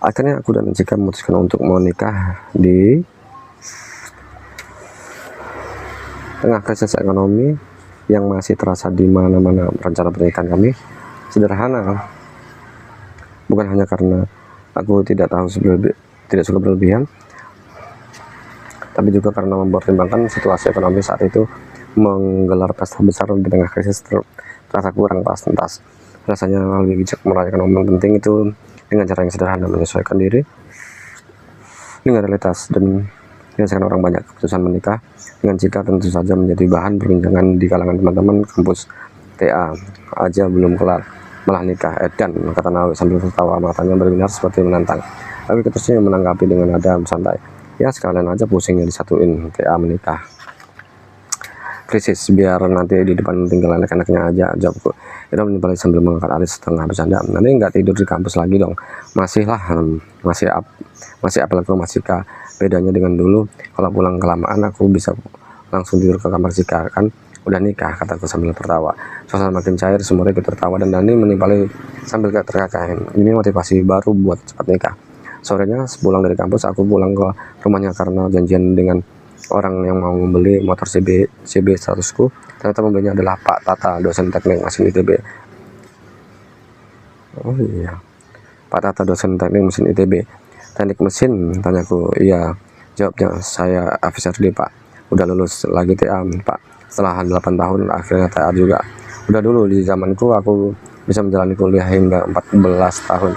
Akhirnya aku dan Ancika memutuskan untuk menikah di tengah krisis ekonomi yang masih terasa di mana-mana. Rencana pernikahan kami sederhana, bukan hanya karena aku tidak suka berlebihan, tapi juga karena mempertimbangkan situasi ekonomi saat itu. Menggelar pesta besar di tengah krisis terasa kurang pas tuntas. Rasanya lebih bijak merayakan momen penting itu dengan cara yang sederhana, menyesuaikan diri dengan realitas dan dirasakan orang banyak. Keputusan menikah dengan Cika tentu saja menjadi bahan perbincangan di kalangan teman-teman kampus. TA aja belum kelar malah nikah, edan, kata Nawi sambil tertawa, matanya berbinar seperti menantang. Tapi ketusnya menanggapi dengan nada santai, ya sekalian aja pusingnya disatuin. TA menikah krisis, biar nanti di depan tinggal anak-anaknya aja, jawabku. Itu menimpali sambil mengangkat alis setengah bercanda. Nanti nggak tidur di kampus lagi dong. Masih lah, masih apalagi rumah Cika. Bedanya dengan dulu, kalau pulang kelamaan aku bisa langsung tidur ke kamar Cika, kan udah nikah, kataku sambil tertawa. Suasana makin cair, semua ikut tertawa dan Dani menimpali sambil terkakain. Ini motivasi baru buat cepat nikah. Sorenya sepulang dari kampus, aku pulang ke rumahnya karena janjian dengan orang yang mau membeli motor CB 100ku. Ternyata pembelinya adalah Pak Tata, dosen teknik mesin ITB. Oh iya, Pak Tata, dosen teknik mesin ITB. Teknik mesin, tanyaku. Iya, jawabnya. Saya FSRD Pak, udah lulus lagi TA Pak. Setelah 8 tahun akhirnya TA juga. Udah dulu di zamanku aku bisa menjalani kuliah hingga 14 tahun.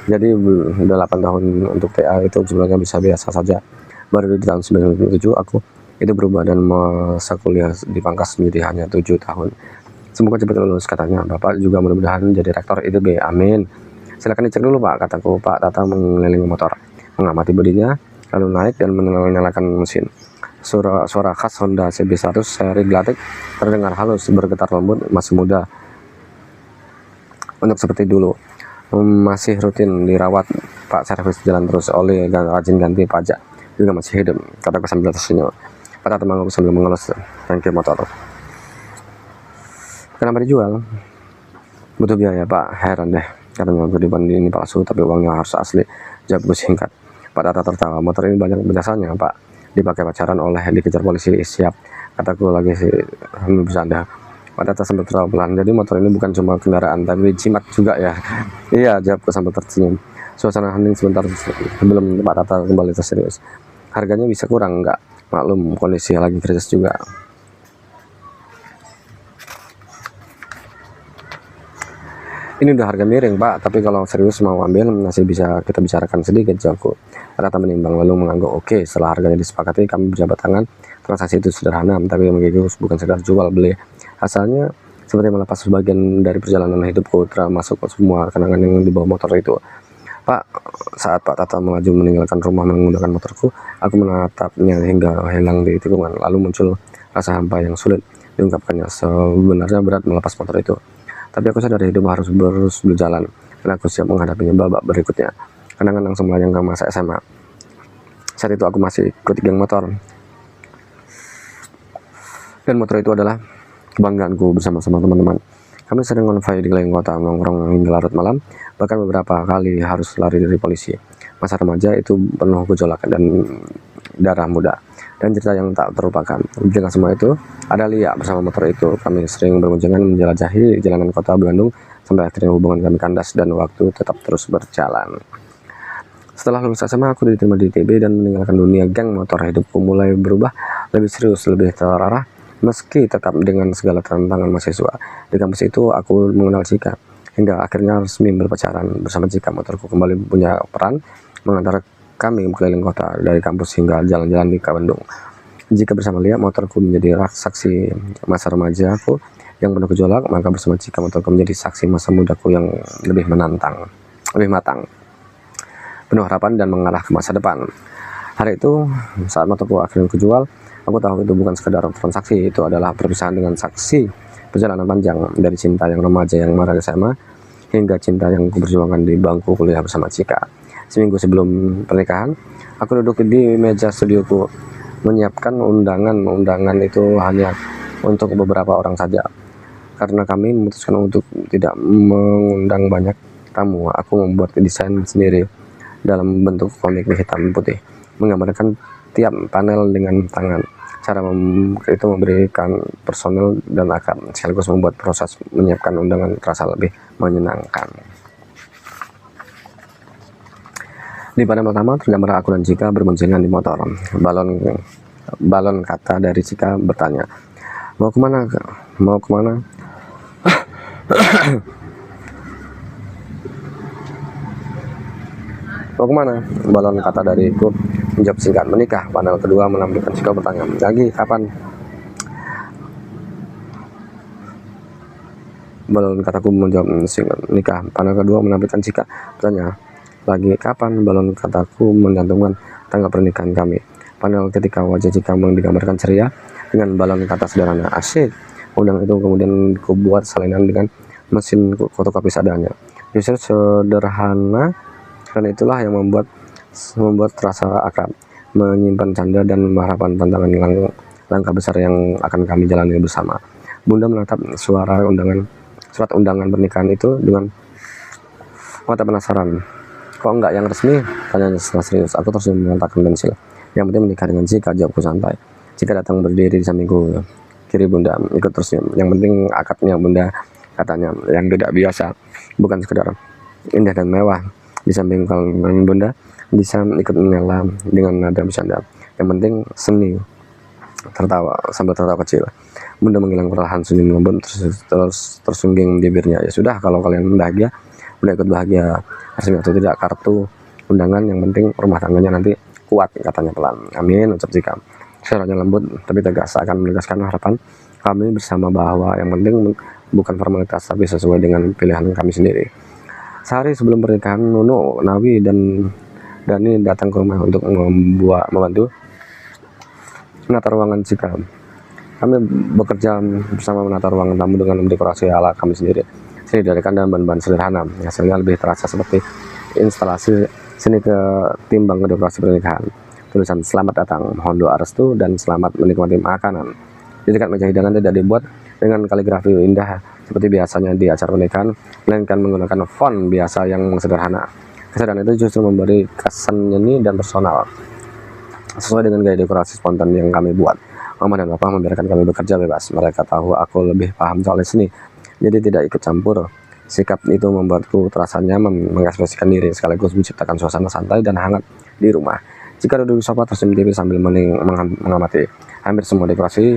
Jadi udah 8 tahun untuk TA itu sebenarnya bisa biasa saja. Baru di tahun 1997 aku itu berubah dan masa kuliah dipangkas menjadi hanya 7 tahun. Semoga cepat lulus, katanya. Bapak juga mudah-mudahan jadi rektor ITB, amin. Silakan dicek dulu Pak, kataku. Pak Tata mengelilingi motor, mengamati bodinya, lalu naik dan menyalakan mesin. Suara khas Honda CB100 seri Glatik terdengar halus, bergetar lembut. Masih muda untuk seperti dulu, masih rutin dirawat Pak, servis jalan terus, oli rajin ganti pajak juga masih hidup, kataku sambil tersenyum. Pak Tata mengangguk sambil mengelus tangki motor. Kenapa dijual? Butuh biaya Pak, heran deh, katanya. Kehidupan ini palsu tapi uangnya harus asli, jawabku singkat. Pak Tata tertawa. Motor ini banyak jasanya Pak, dipakai pacaran oleh, dikejar polisi. Siap, kataku lagi sih bercanda. Pak Tata sambil tertawa pelan. Jadi motor ini bukan cuma kendaraan tapi jimat juga ya? Iya, jawabku sambil tersenyum. Suasana hening sebentar sebelum Pak Tata kembali terserius. Harganya bisa kurang enggak? Maklum kondisi lagi krisis juga. Ini udah harga miring Pak, tapi kalau serius mau ambil masih bisa kita bicarakan sedikit, jawabku. Pak Tata menimbang lalu mengangguk. Oke, setelah harganya disepakati kami berjabat tangan. Transaksi itu sederhana, tapi bagiku bukan sekedar jual beli. Asalnya seperti melepas sebagian dari perjalanan hidupku, termasuk semua kenangan yang di bawah motor itu. Pak, saat Pak Tata melaju meninggalkan rumah menggunakan motorku, aku menatapnya hingga hilang di tikungan. Lalu muncul rasa hampa yang sulit diungkapkannya. Sebenarnya berat melepas motor itu, tapi aku sadar hidup harus berjalan dan aku siap menghadapinya babak berikutnya. Kenangan langsung melayang ke masa SMA. Saat itu aku masih ikut geng motor, dan motor itu adalah kebanggaanku bersama-sama teman-teman. Kami sering konvoy di keliling kota, nongkrong hingga larut malam, bahkan beberapa kali harus lari dari polisi. Masa remaja itu penuh gejolak dan darah muda, dan cerita yang tak terlupakan. Di tengah semua itu, ada Lia bersama motor itu. Kami sering berboncengan menjelajahi jalanan kota Bandung, sampai akhirnya hubungan kami kandas dan waktu tetap terus berjalan. Setelah lulus SMA, aku diterima di ITB dan meninggalkan dunia geng motor. Hidupku mulai berubah, lebih serius, lebih terarah, meski tetap dengan segala tantangan mahasiswa. Di kampus itu aku mengenal Cika, hingga akhirnya resmi berpacaran bersama Cika. Motorku kembali punya peran mengantar kami keliling kota, dari kampus hingga jalan-jalan di Bandung. Jika bersama Lia, motorku menjadi saksi masa remaja aku yang penuh gejolak, maka bersama Cika motorku menjadi saksi masa mudaku yang lebih matang, penuh harapan dan mengarah ke masa depan. Hari itu, saat motorku akhirnya kejual, aku tahu itu bukan sekedar transaksi, itu adalah perpisahan dengan saksi perjalanan panjang dari cinta yang remaja yang marah SMA hingga cinta yang kuperjuangkan di bangku kuliah bersama Cika. Seminggu sebelum pernikahan, aku duduk di meja studioku menyiapkan undangan. Undangan itu hanya untuk beberapa orang saja. Karena kami memutuskan untuk tidak mengundang banyak tamu, aku membuat desain sendiri dalam bentuk komik hitam putih, menggambarkan tiap panel dengan tangan. Cara itu memberikan personel dan akrab, sekaligus membuat proses menyiapkan undangan terasa lebih menyenangkan. Di panel pertama tergambar aku dan Cika berboncengan di motor. Balon kata dari Cika bertanya, mau kemana? Mau kemana? Mau kemana? Balon kata dariku menjawab singkat, menikah. Panel kedua menampilkan Cika bertanya, lagi kapan? Balon kataku menjawab singkat, menikah. Panel kedua menampilkan Cika bertanya, lagi kapan? Balon kataku mencantumkan tanggal pernikahan kami. Panel ketika wajah Cika digambarkan ceria dengan balon kata sederhana, asyik. Undang itu kemudian kubuat salinan dengan mesin fotokopi seadanya. Justru sederhana, dan itulah yang membuat terasa akrab, menyimpan canda dan mengharapkan tantangan langkah besar yang akan kami jalani bersama. Bunda menatap surat undangan pernikahan itu dengan mata penasaran. Kok enggak yang resmi? Tanyanya setelah serius. Aku terus mengatakan pensil. Yang penting menikah dengan Cika, jawabku santai. Cika datang berdiri di sampingku kiri. Bunda ikut tersenyum. Yang penting akadnya, Bunda, katanya, yang tidak biasa, bukan sekedar indah dan mewah. Di samping kalian, Bunda bisa ikut menyela dengan nada bercanda. Yang penting seni. Tertawa sambil tertawa kecil. Bunda menghilang perlahan senyum lembut, terus tersungging bibirnya. Ya sudah, kalau kalian bahagia, Bunda ikut bahagia. Resmi atau tidak kartu undangan, yang penting rumah tangganya nanti kuat, katanya pelan. Amin, ucap Cika. Suaranya lembut tapi tegas, akan menegaskan harapan kami bersama bahwa yang penting bukan formalitas tapi sesuai dengan pilihan kami sendiri. Sehari sebelum pernikahan, Nunu, Nawi, dan Dani datang ke rumah untuk membantu menata ruangan Cika. Kami bekerja bersama menata ruangan tamu dengan mendekorasi ala kami sendiri. Seni dari kandang bahan-bahan sederhana, hasilnya lebih terasa seperti instalasi seni ketimbang dekorasi pernikahan. Tulisan selamat datang, mohon doa restu, dan selamat menikmati makanan. Di dekat meja hidangan tidak dibuat dengan kaligrafi indah seperti biasanya di acara pernikahan, melainkan menggunakan font biasa yang sederhana. Kesadaran itu justru memberi kesan nyeni dan personal, sesuai dengan gaya dekorasi spontan yang kami buat. Mama dan Papa membiarkan kami bekerja bebas. Mereka tahu aku lebih paham soal seni, jadi tidak ikut campur. Sikap itu membuatku terasa nyaman mengekspresikan diri, sekaligus menciptakan suasana santai dan hangat di rumah. Jika duduk di sofa tersenyum tipis sambil mengamati hampir semua dekorasi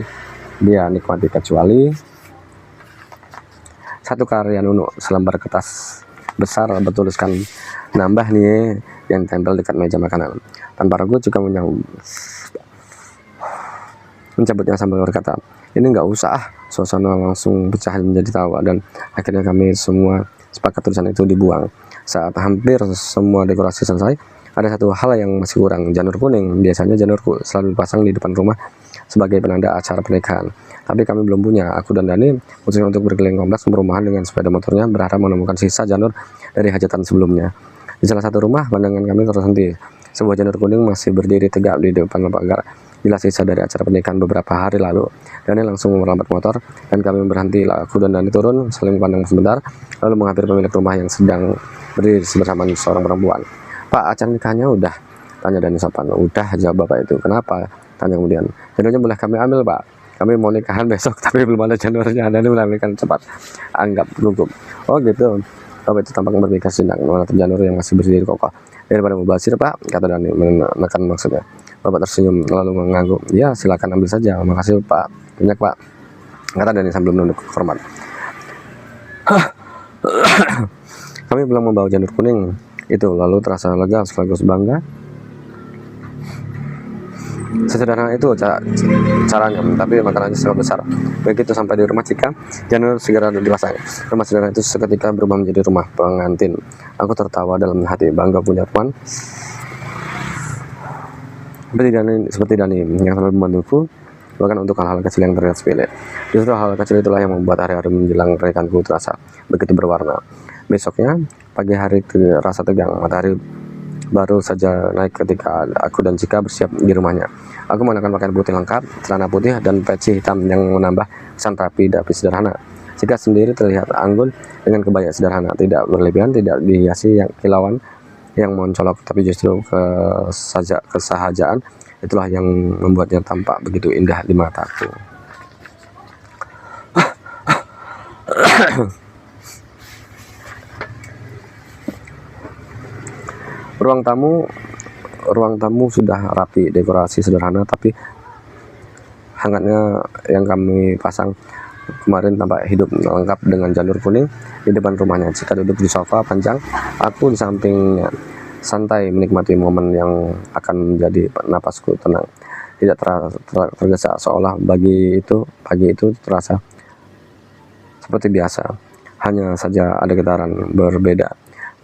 dia nikmati, kecuali satu karya Nunu, selembar kertas besar bertuliskan nambah nih yang tempel dekat meja makanan. Tanpa ragu juga mencabutnya sambil berkata, ini nggak usah. Suasana langsung pecah menjadi tawa, dan akhirnya kami semua sepakat tulisan itu dibuang. Saat hampir semua dekorasi selesai, ada satu hal yang masih kurang, janur kuning. Biasanya janurku selalu dipasang di depan rumah sebagai penanda acara pernikahan, tapi kami belum punya. Aku dan Dani memutuskan untuk berkeliling kompleks perumahan dengan sepeda motornya, berharap menemukan sisa janur dari hajatan sebelumnya. Di salah satu rumah, pandangan kami terhenti. Sebuah janur kuning masih berdiri tegak di depan pagar, jelas sisa dari acara pernikahan beberapa hari lalu. Dani langsung merambat motor, dan kami berhenti. Aku dan Dani turun, saling pandang sebentar, lalu menghampiri pemilik rumah yang sedang berdiri bersama seorang perempuan. Pak, acara nikahnya udah? Tanya Dani sopan. Udah, jawab bapak itu. Kenapa? Tanya kemudian. Janurnya boleh kami ambil, Pak? Kami mau nikahan besok, tapi belum ada janurnya. Dani melambaikan cepat, anggap gugup. Oh gitu. Bapak itu tampak berpikir sinak menatap janur yang masih berdiri kokoh. Daripada mubazir, Pak, kata Dani menekan maksudnya. Bapak tersenyum lalu mengangguk. Ya, silakan ambil saja. Makasih, Pak. Banyak, Pak, kata Dani sambil menunduk hormat. Kami pulang membawa janur kuning itu, lalu terasa lega sekaligus bangga. Sesederhana itu caranya, tapi makanannya sangat besar. Begitu sampai di rumah Cika, janur segera dipasang. Rumah sederhana itu seketika berubah menjadi rumah pengantin. Aku tertawa dalam hati, bangga punya teman seperti Dani yang selalu membantuku, bahkan untuk hal-hal kecil yang terlihat sepele. Justru hal kecil itulah yang membuat hari-hari menjelang pernikahanku terasa begitu berwarna. Besoknya, pagi hari terasa tegang. Matahari baru saja naik ketika aku dan Cika bersiap di rumahnya. Aku mengenakan pakaian putih lengkap, celana putih, dan peci hitam yang menambah kesan rapi tapi sederhana. Cika sendiri terlihat anggun dengan kebaya sederhana, tidak berlebihan, tidak dihiasi yang kilauan yang mencolok, tapi justru kesahajaan itulah yang membuatnya tampak begitu indah di mataku. Ruang tamu sudah rapi, dekorasi sederhana, tapi hangatnya yang kami pasang kemarin tampak hidup, lengkap dengan jalur kuning di depan rumahnya. Cika duduk di sofa panjang, aku di sampingnya, santai menikmati momen yang akan menjadi napasku tenang, tidak tergesa, seolah pagi itu terasa seperti biasa. Hanya saja ada getaran berbeda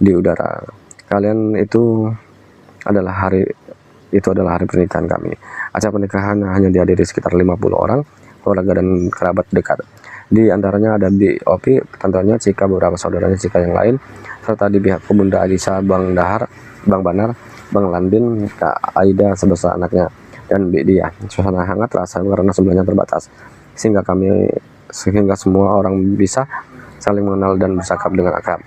di udara. Adalah hari pernikahan kami. Acara pernikahan hanya dihadiri sekitar 50 orang, keluarga dan kerabat dekat. Di antaranya ada BOP, tantenya Cika, beberapa saudaranya Cika yang lain, serta di pihak Bunda Adisa, Bang Dahar, Bang Banar, Bang Landin, Kak Aida sebesar anaknya, dan Bik Dia. Suasana hangat terasa karena sebelahnya terbatas, sehingga semua orang bisa saling mengenal dan bercakap dengan akrab.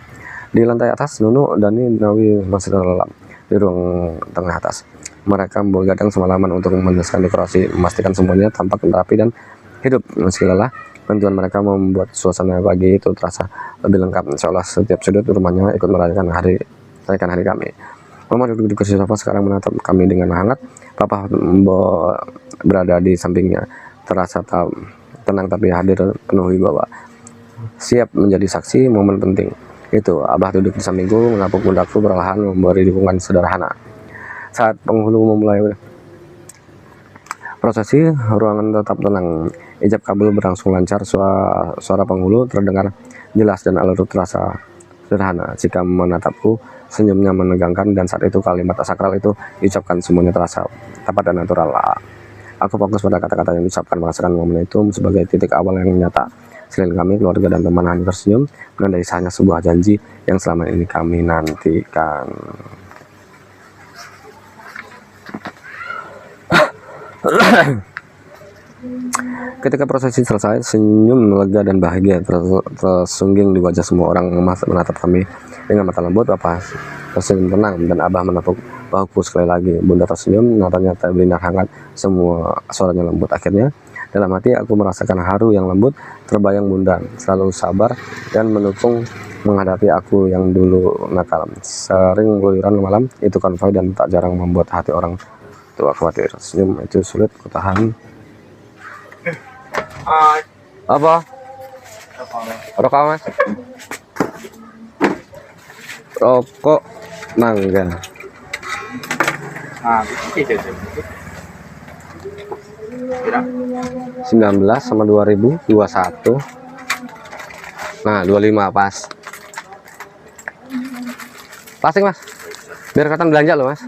Di lantai atas, Nunu, Dani, Nawi masih terlelap di ruang tengah atas. Mereka begadang semalaman untuk menyelesaikan dekorasi, memastikan semuanya tampak rapi dan hidup. Meski lelah, bantuan mereka membuat suasana pagi itu terasa lebih lengkap, seolah setiap sudut rumahnya ikut merayakan hari kami. Mama duduk di kursi sofa sekarang menatap kami dengan hangat. Papa berada di sampingnya, terasa tenang tapi hadir penuh wibawa, siap menjadi saksi momen penting itu. Abah duduk di sampingku, menapuk pundakku, perlahan memberi dukungan sederhana. Saat penghulu memulai prosesi, ruangan tetap tenang. Ijab kabul berlangsung lancar, suara penghulu terdengar jelas dan alur terasa sederhana. Jika menatapku, senyumnya menegangkan, dan saat itu kalimat sakral itu diucapkan, semuanya terasa tepat dan natural. Aku fokus pada kata-kata yang diucapkan, merasakan momen itu sebagai titik awal yang nyata. Selain kami, keluarga dan teman hanya tersenyum, menandai sahnya sebuah janji yang selama ini kami nantikan. Ketika prosesi selesai, senyum lega dan bahagia tersungging di wajah semua orang menatap kami dengan mata lembut. Papa tersenyum tenang dan Abah menepuk bahuku sekali lagi. Bunda tersenyum, matanya berbinar hangat, semua suaranya lembut. Akhirnya, dalam hati aku merasakan haru yang lembut. Terbayang Bunda selalu sabar dan mendukung menghadapi aku yang dulu nakal, sering keluyuran malam, itu konvoy dan tak jarang membuat hati orang tua khawatir. Senyum itu sulit kutahan. Apa? Rokok mas? Rokok mangga. 19 sama 2000, 21. Nah, 25 pas. Plastik mas, biar kelihatan belanja loh mas.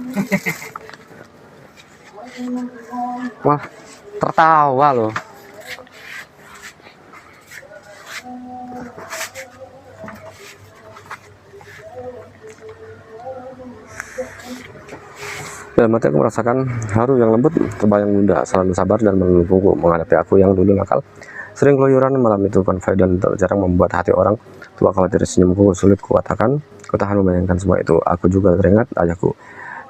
Wah, tertawa loh. Dalam hati aku merasakan haru yang lembut. Terbayang Bunda selalu sabar dan mendukungku menghadapi aku yang dulu nakal, sering keluyuran malam itu konvoy, dan jarang membuat hati orang tua khawatir. Senyumku sulit kuatakan, kutahan membayangkan semua itu. Aku juga teringat ayahku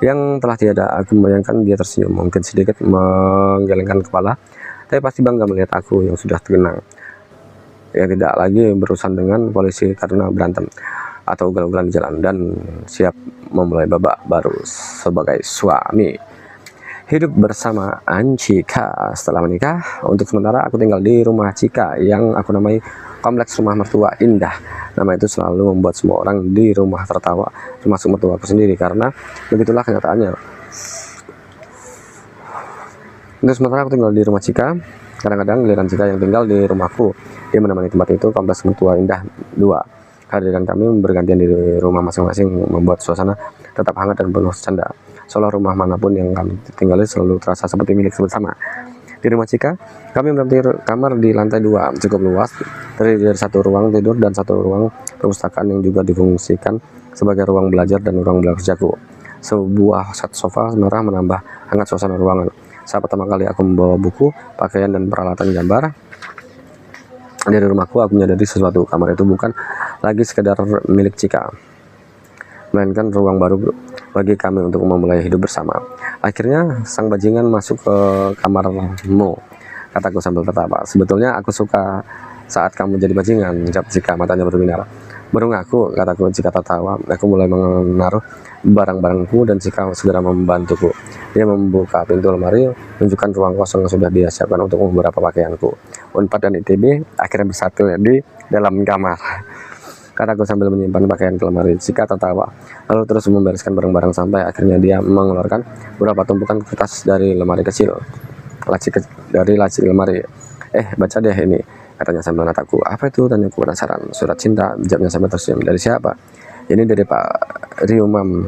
yang telah tiada. Aku membayangkan dia tersenyum, mungkin sedikit menggelengkan kepala, tapi pasti bangga melihat aku yang sudah tenang, yang tidak lagi berurusan dengan polisi karena berantem atau ugal-ugalan di jalan, dan siap memulai babak baru sebagai suami hidup bersama Cika setelah menikah. Untuk sementara aku tinggal di rumah Cika yang aku namai Kompleks Rumah Mertua Indah. Nama itu selalu membuat semua orang di rumah tertawa, termasuk mertuaku sendiri, karena begitulah kenyataannya. Untuk sementara aku tinggal di rumah Cika. Kadang-kadang giliran Cika yang tinggal di rumahku. Dia menemani tempat itu, Kompleks Mertua Indah 2. Kehadiran kami bergantian di rumah masing-masing membuat suasana tetap hangat dan penuh canda, seolah rumah manapun yang kami tinggali selalu terasa seperti milik bersama. Di rumah Cika, kami menempati kamar di lantai 2, cukup luas, terdiri dari satu ruang tidur dan satu ruang perpustakaan yang juga difungsikan sebagai ruang belajar dan ruang kerjaku. Sebuah set sofa merah menambah hangat suasana ruangan. Saat pertama kali aku membawa buku, pakaian, dan peralatan gambar, Dari rumahku aku menyadari sesuatu, kamar itu bukan lagi sekedar milik Cika, melainkan ruang baru bagi kami untuk memulai hidup bersama. Akhirnya sang bajingan masuk ke kamarmu, kataku sambil tertawa. Sebetulnya aku suka saat kamu jadi bajingan, jawab Cika, matanya berbinar. Baru ngaku, kataku. Cika tertawa. Aku mulai menaruh barang-barangku dan Cika segera membantuku. Dia membuka pintu lemari, menunjukkan ruang kosong yang sudah dia siapkan untuk beberapa pakaianku. Unpad dan ITB akhirnya bersatu di dalam kamar, kataku sambil menyimpan pakaian ke lemari. Cika tertawa, lalu terus membereskan barang-barang sampai akhirnya dia mengeluarkan beberapa tumpukan kertas dari lemari kecil, dari laci lemari. Baca deh ini, katanya sambil menatapku. Apa itu? Tanyaku penasaran. Surat cinta, jawabnya sambil tersenyum. Dari siapa? Ini dari Pak Riumam,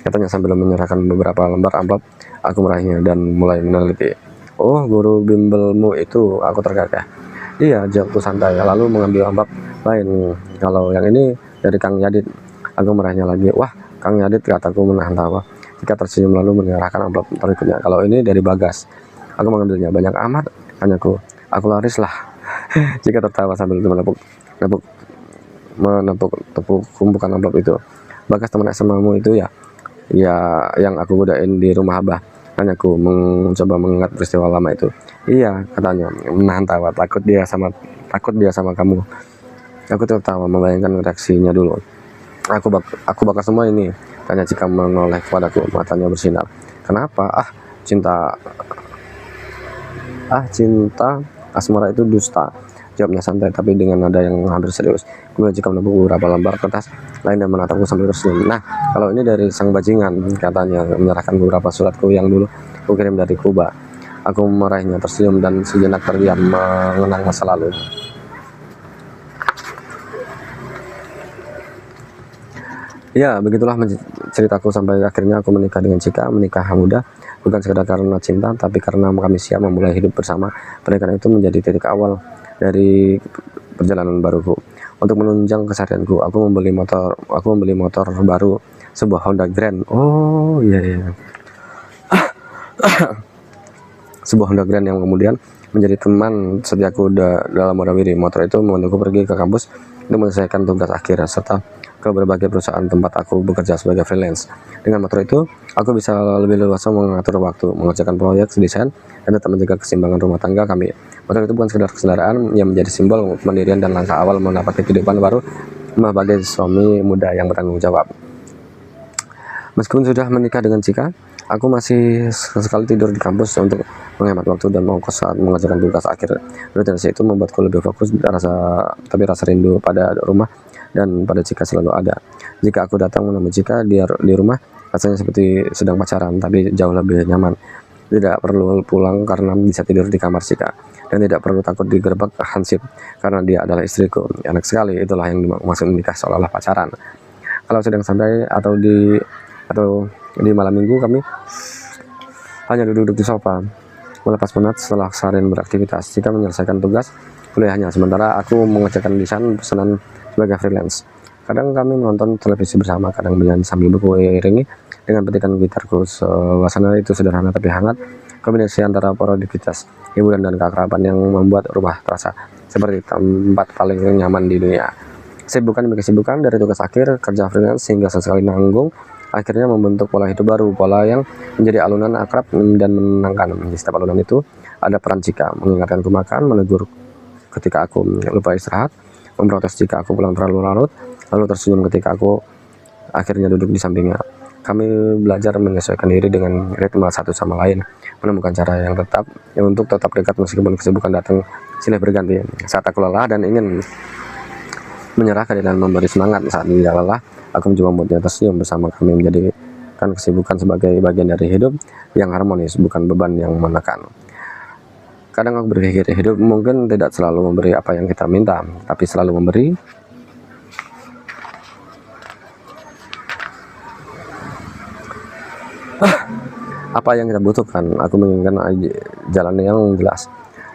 katanya sambil menyerahkan beberapa lembar amplop. Aku meraihnya dan mulai meneliti. Oh, guru bimbelmu itu, aku tergagah. Iya, jawabku santai, lalu mengambil amplop lain. Kalau yang ini dari Kang Yadit. Aku meraihnya lagi. Wah, Kang Yadit, kataku menahan tawa. Jika tersenyum lalu menyerahkan amplop berikutnya. Kalau ini dari Bagas. Aku mengambilnya. Banyak amat, tanyaku. Aku laris lah. Jika tertawa sambil menepuk tumpukan amplop itu. Bagas teman SMA-mu itu ya? Ya, yang aku godain di rumah Abah, tanyaku mencoba mengingat peristiwa lama itu. Iya, katanya menahan tawa. Takut dia sama kamu. Aku tertawa membayangkan reaksinya dulu. Aku bakal semua ini, tanya Cika menoleh kepadaku, matanya bersinar. Kenapa? Cinta asmara itu dusta, jawabnya santai tapi dengan nada yang hampir serius. Kemudian Cika menepuk beberapa lembar kertas lain dan menatapku sambil tersenyum. Nah, kalau ini dari sang bajingan, katanya menyerahkan beberapa suratku yang dulu kukirim dari Kuba. Aku meraihnya, tersenyum dan sejenak terdiam mengenang masa lalu. Ya, begitulah ceritaku sampai akhirnya aku menikah dengan Cika. Menikah muda, bukan sekedar karena cinta, tapi karena kami siap memulai hidup bersama. Pernikahan itu menjadi titik awal dari perjalanan baruku. Untuk menunjang keseharianku, aku membeli motor baru, sebuah Honda Grand. Oh iya, iya. Sebuah Honda Grand yang kemudian menjadi teman setiaku dalam warawiri. Motor itu membantuku pergi ke kampus untuk menyelesaikan tugas akhir serta ke berbagai perusahaan tempat aku bekerja sebagai freelance. Dengan motor itu, aku bisa lebih leluasa mengatur waktu, mengerjakan proyek, desain, dan tetap menjaga keseimbangan rumah tangga kami. Motor itu bukan sekedar kendaraan yang menjadi simbol kemandirian dan langkah awal mendapat kehidupan baru sebagai suami muda yang bertanggung jawab. Meskipun sudah menikah dengan Cika, aku masih sekali tidur di kampus untuk menghemat waktu dan ongkos saat mengerjakan tugas akhir. Rutinitas itu membuatku lebih fokus, tapi rasa rindu pada rumah dan pada Cika selalu ada. Jika aku datang menemui Cika di rumah, rasanya seperti sedang pacaran, tapi jauh lebih nyaman. Tidak perlu pulang karena bisa tidur di kamar Cika, dan tidak perlu takut digerebek hansip karena dia adalah istriku. Enak sekali, itulah yang dimaksud menikah seolah-olah pacaran. Kalau sedang santai atau di malam minggu, kami hanya duduk di sofa, melepas penat setelah seharian beraktivitas. Jika menyelesaikan tugas kuliahnya, sementara aku mengerjakan desain pesanan sebagai freelance. Kadang kami menonton televisi bersama, kadang bernyanyi sambil beriringi dengan petikan gitarku. Suasana itu sederhana tapi hangat, kombinasi antara produktivitas, hiburan dan keakraban yang membuat rumah terasa seperti tempat paling nyaman di dunia. Kesibukan demi kesibukan, dari tugas akhir, kerja freelance hingga sesekali nanggung, akhirnya membentuk pola hidup baru, pola yang menjadi alunan akrab dan menenangkan. Di setiap alunan itu ada peran Cika, mengingatkanku makan, menegur ketika aku lupa istirahat, memprotes jika aku pulang terlalu larut, lalu tersenyum ketika aku akhirnya duduk di sampingnya. Kami belajar menyesuaikan diri dengan ritme satu sama lain, menemukan cara yang tetap untuk tetap dekat meskipun kesibukan datang silih berganti. Saat aku lelah dan ingin menyerahkan dan memberi semangat, saat tidak lelah, aku mencoba membuatnya tersenyum bersama. Kami menjadikan kesibukan sebagai bagian dari hidup yang harmonis, bukan beban yang menekan. Kadang aku berpikir hidup mungkin tidak selalu memberi apa yang kita minta, tapi selalu memberi apa yang kita butuhkan. Aku menginginkan jalan yang jelas,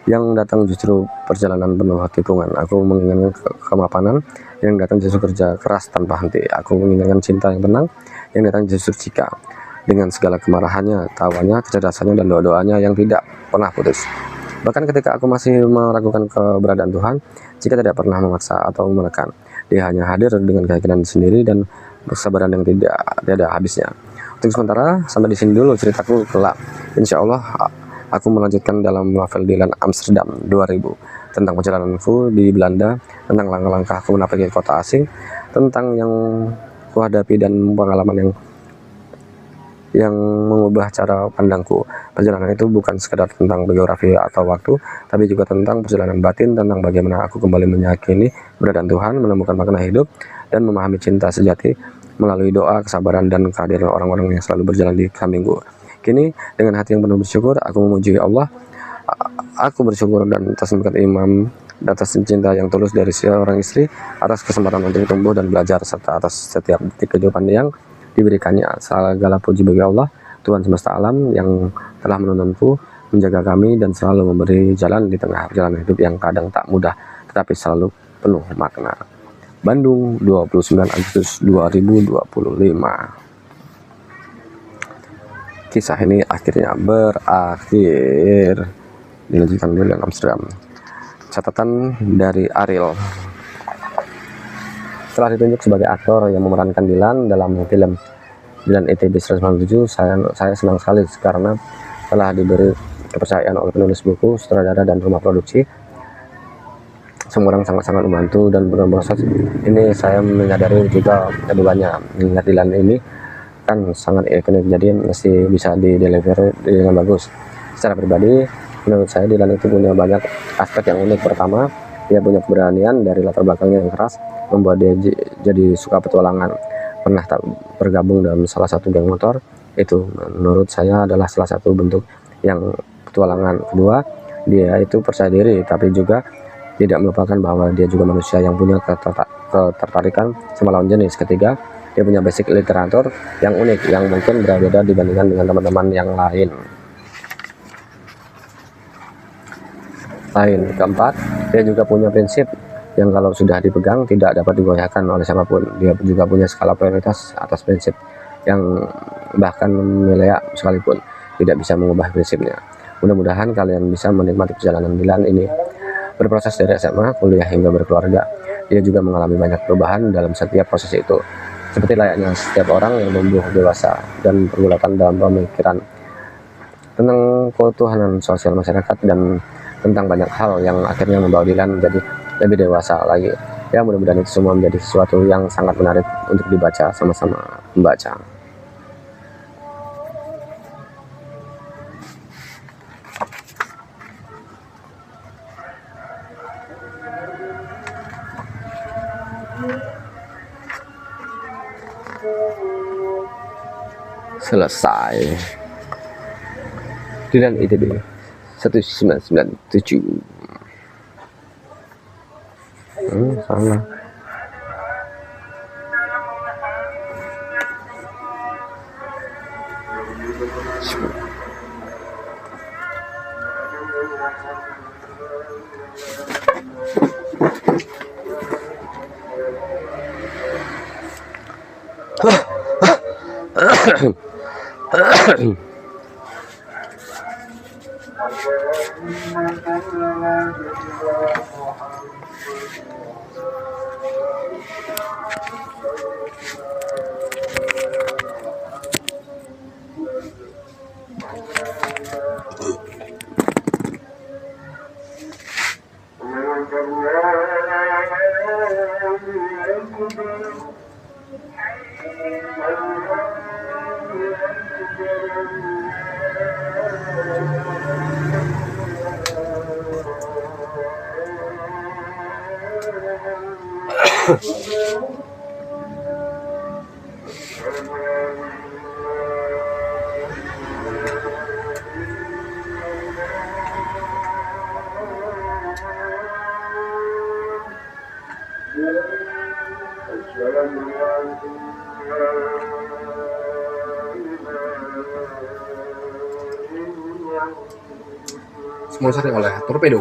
yang datang justru perjalanan penuh tikungan. Aku menginginkan kemapanan, yang datang justru kerja keras tanpa henti. Aku menginginkan cinta yang tenang, yang datang justru Cika dengan segala kemarahannya, tawanya, kecerdasannya, dan doa-doanya yang tidak pernah putus. Bahkan ketika aku masih meragukan keberadaan Tuhan, jika tidak pernah memaksa atau menekan, Dia hanya hadir dengan keyakinan sendiri dan kesabaran yang tidak habisnya. Untuk sementara sampai di sini dulu ceritaku kelak. Insya Allah aku melanjutkan dalam novel Dylan Amsterdam 2000 tentang perjalananku di Belanda, tentang langkah-langkahku menapaki kota asing, tentang yang kuhadapi dan pengalaman yang mengubah cara pandangku. Perjalanan itu bukan sekedar tentang biografi atau waktu, tapi juga tentang perjalanan batin, tentang bagaimana aku kembali meyakini keberadaan Tuhan, menemukan makna hidup, dan memahami cinta sejati melalui doa, kesabaran, dan kehadiran orang-orang yang selalu berjalan di sampingku. Kini, dengan hati yang penuh bersyukur, aku memuji Allah. Aku bersyukur dan atas berkat imam, atas cinta yang tulus dari seorang istri, atas kesempatan untuk tumbuh dan belajar, serta atas setiap detik kehidupan yang diberikannya. Segala puji bagi Allah, Tuhan semesta alam, yang telah menuntunku, menjaga kami, dan selalu memberi jalan di tengah perjalanan hidup yang kadang tak mudah, tetapi selalu penuh makna. Bandung, 29 Agustus 2025. Kisah ini akhirnya berakhir. Dilanjutkan dulu dengan Amsterdam. Catatan dari Ariel. Setelah ditunjuk sebagai aktor yang memerankan Dylan dalam film Dylan ETB 197, saya senang sekali karena telah diberi kepercayaan oleh penulis buku, sutradara, dan rumah produksi. Semua orang sangat-sangat membantu dan proses ini saya menyadari juga keduanya. Mengingat Dylan ini kan sangat ikonik, jadi mesti bisa di-deliver dengan bagus. Secara pribadi, menurut saya Dylan itu punya banyak aspek yang unik. Pertama, dia punya keberanian dari latar belakangnya yang keras, membuat dia jadi suka petualangan. Pernah bergabung dalam salah satu geng motor, itu menurut saya adalah salah satu bentuk yang petualangan. Kedua, dia itu percaya diri, tapi juga tidak melupakan bahwa dia juga manusia yang punya ketertarikan sama lawan jenis. Ketiga, dia punya basic literatur yang unik, yang mungkin berbeda dibandingkan dengan teman-teman yang lain. Keempat, dia juga punya prinsip yang kalau sudah dipegang tidak dapat digoyahkan oleh siapapun. Dia juga punya skala prioritas atas prinsip yang bahkan Milea sekalipun tidak bisa mengubah prinsipnya. Mudah-mudahan kalian bisa menikmati perjalanan Dylan ini. Berproses dari SMA, kuliah, hingga berkeluarga, dia juga mengalami banyak perubahan dalam setiap proses itu. Seperti layaknya setiap orang yang tumbuh dewasa dan pergulatan dalam pemikiran tentang ketuhanan sosial masyarakat dan tentang banyak hal yang akhirnya membawa Dylan menjadi lebih dewasa lagi. Ya, mudah-mudahan itu semua menjadi sesuatu yang sangat menarik untuk dibaca sama-sama membaca. Selesai. Dylan ITB 1997. Salah. Sponsor oleh Torpedo.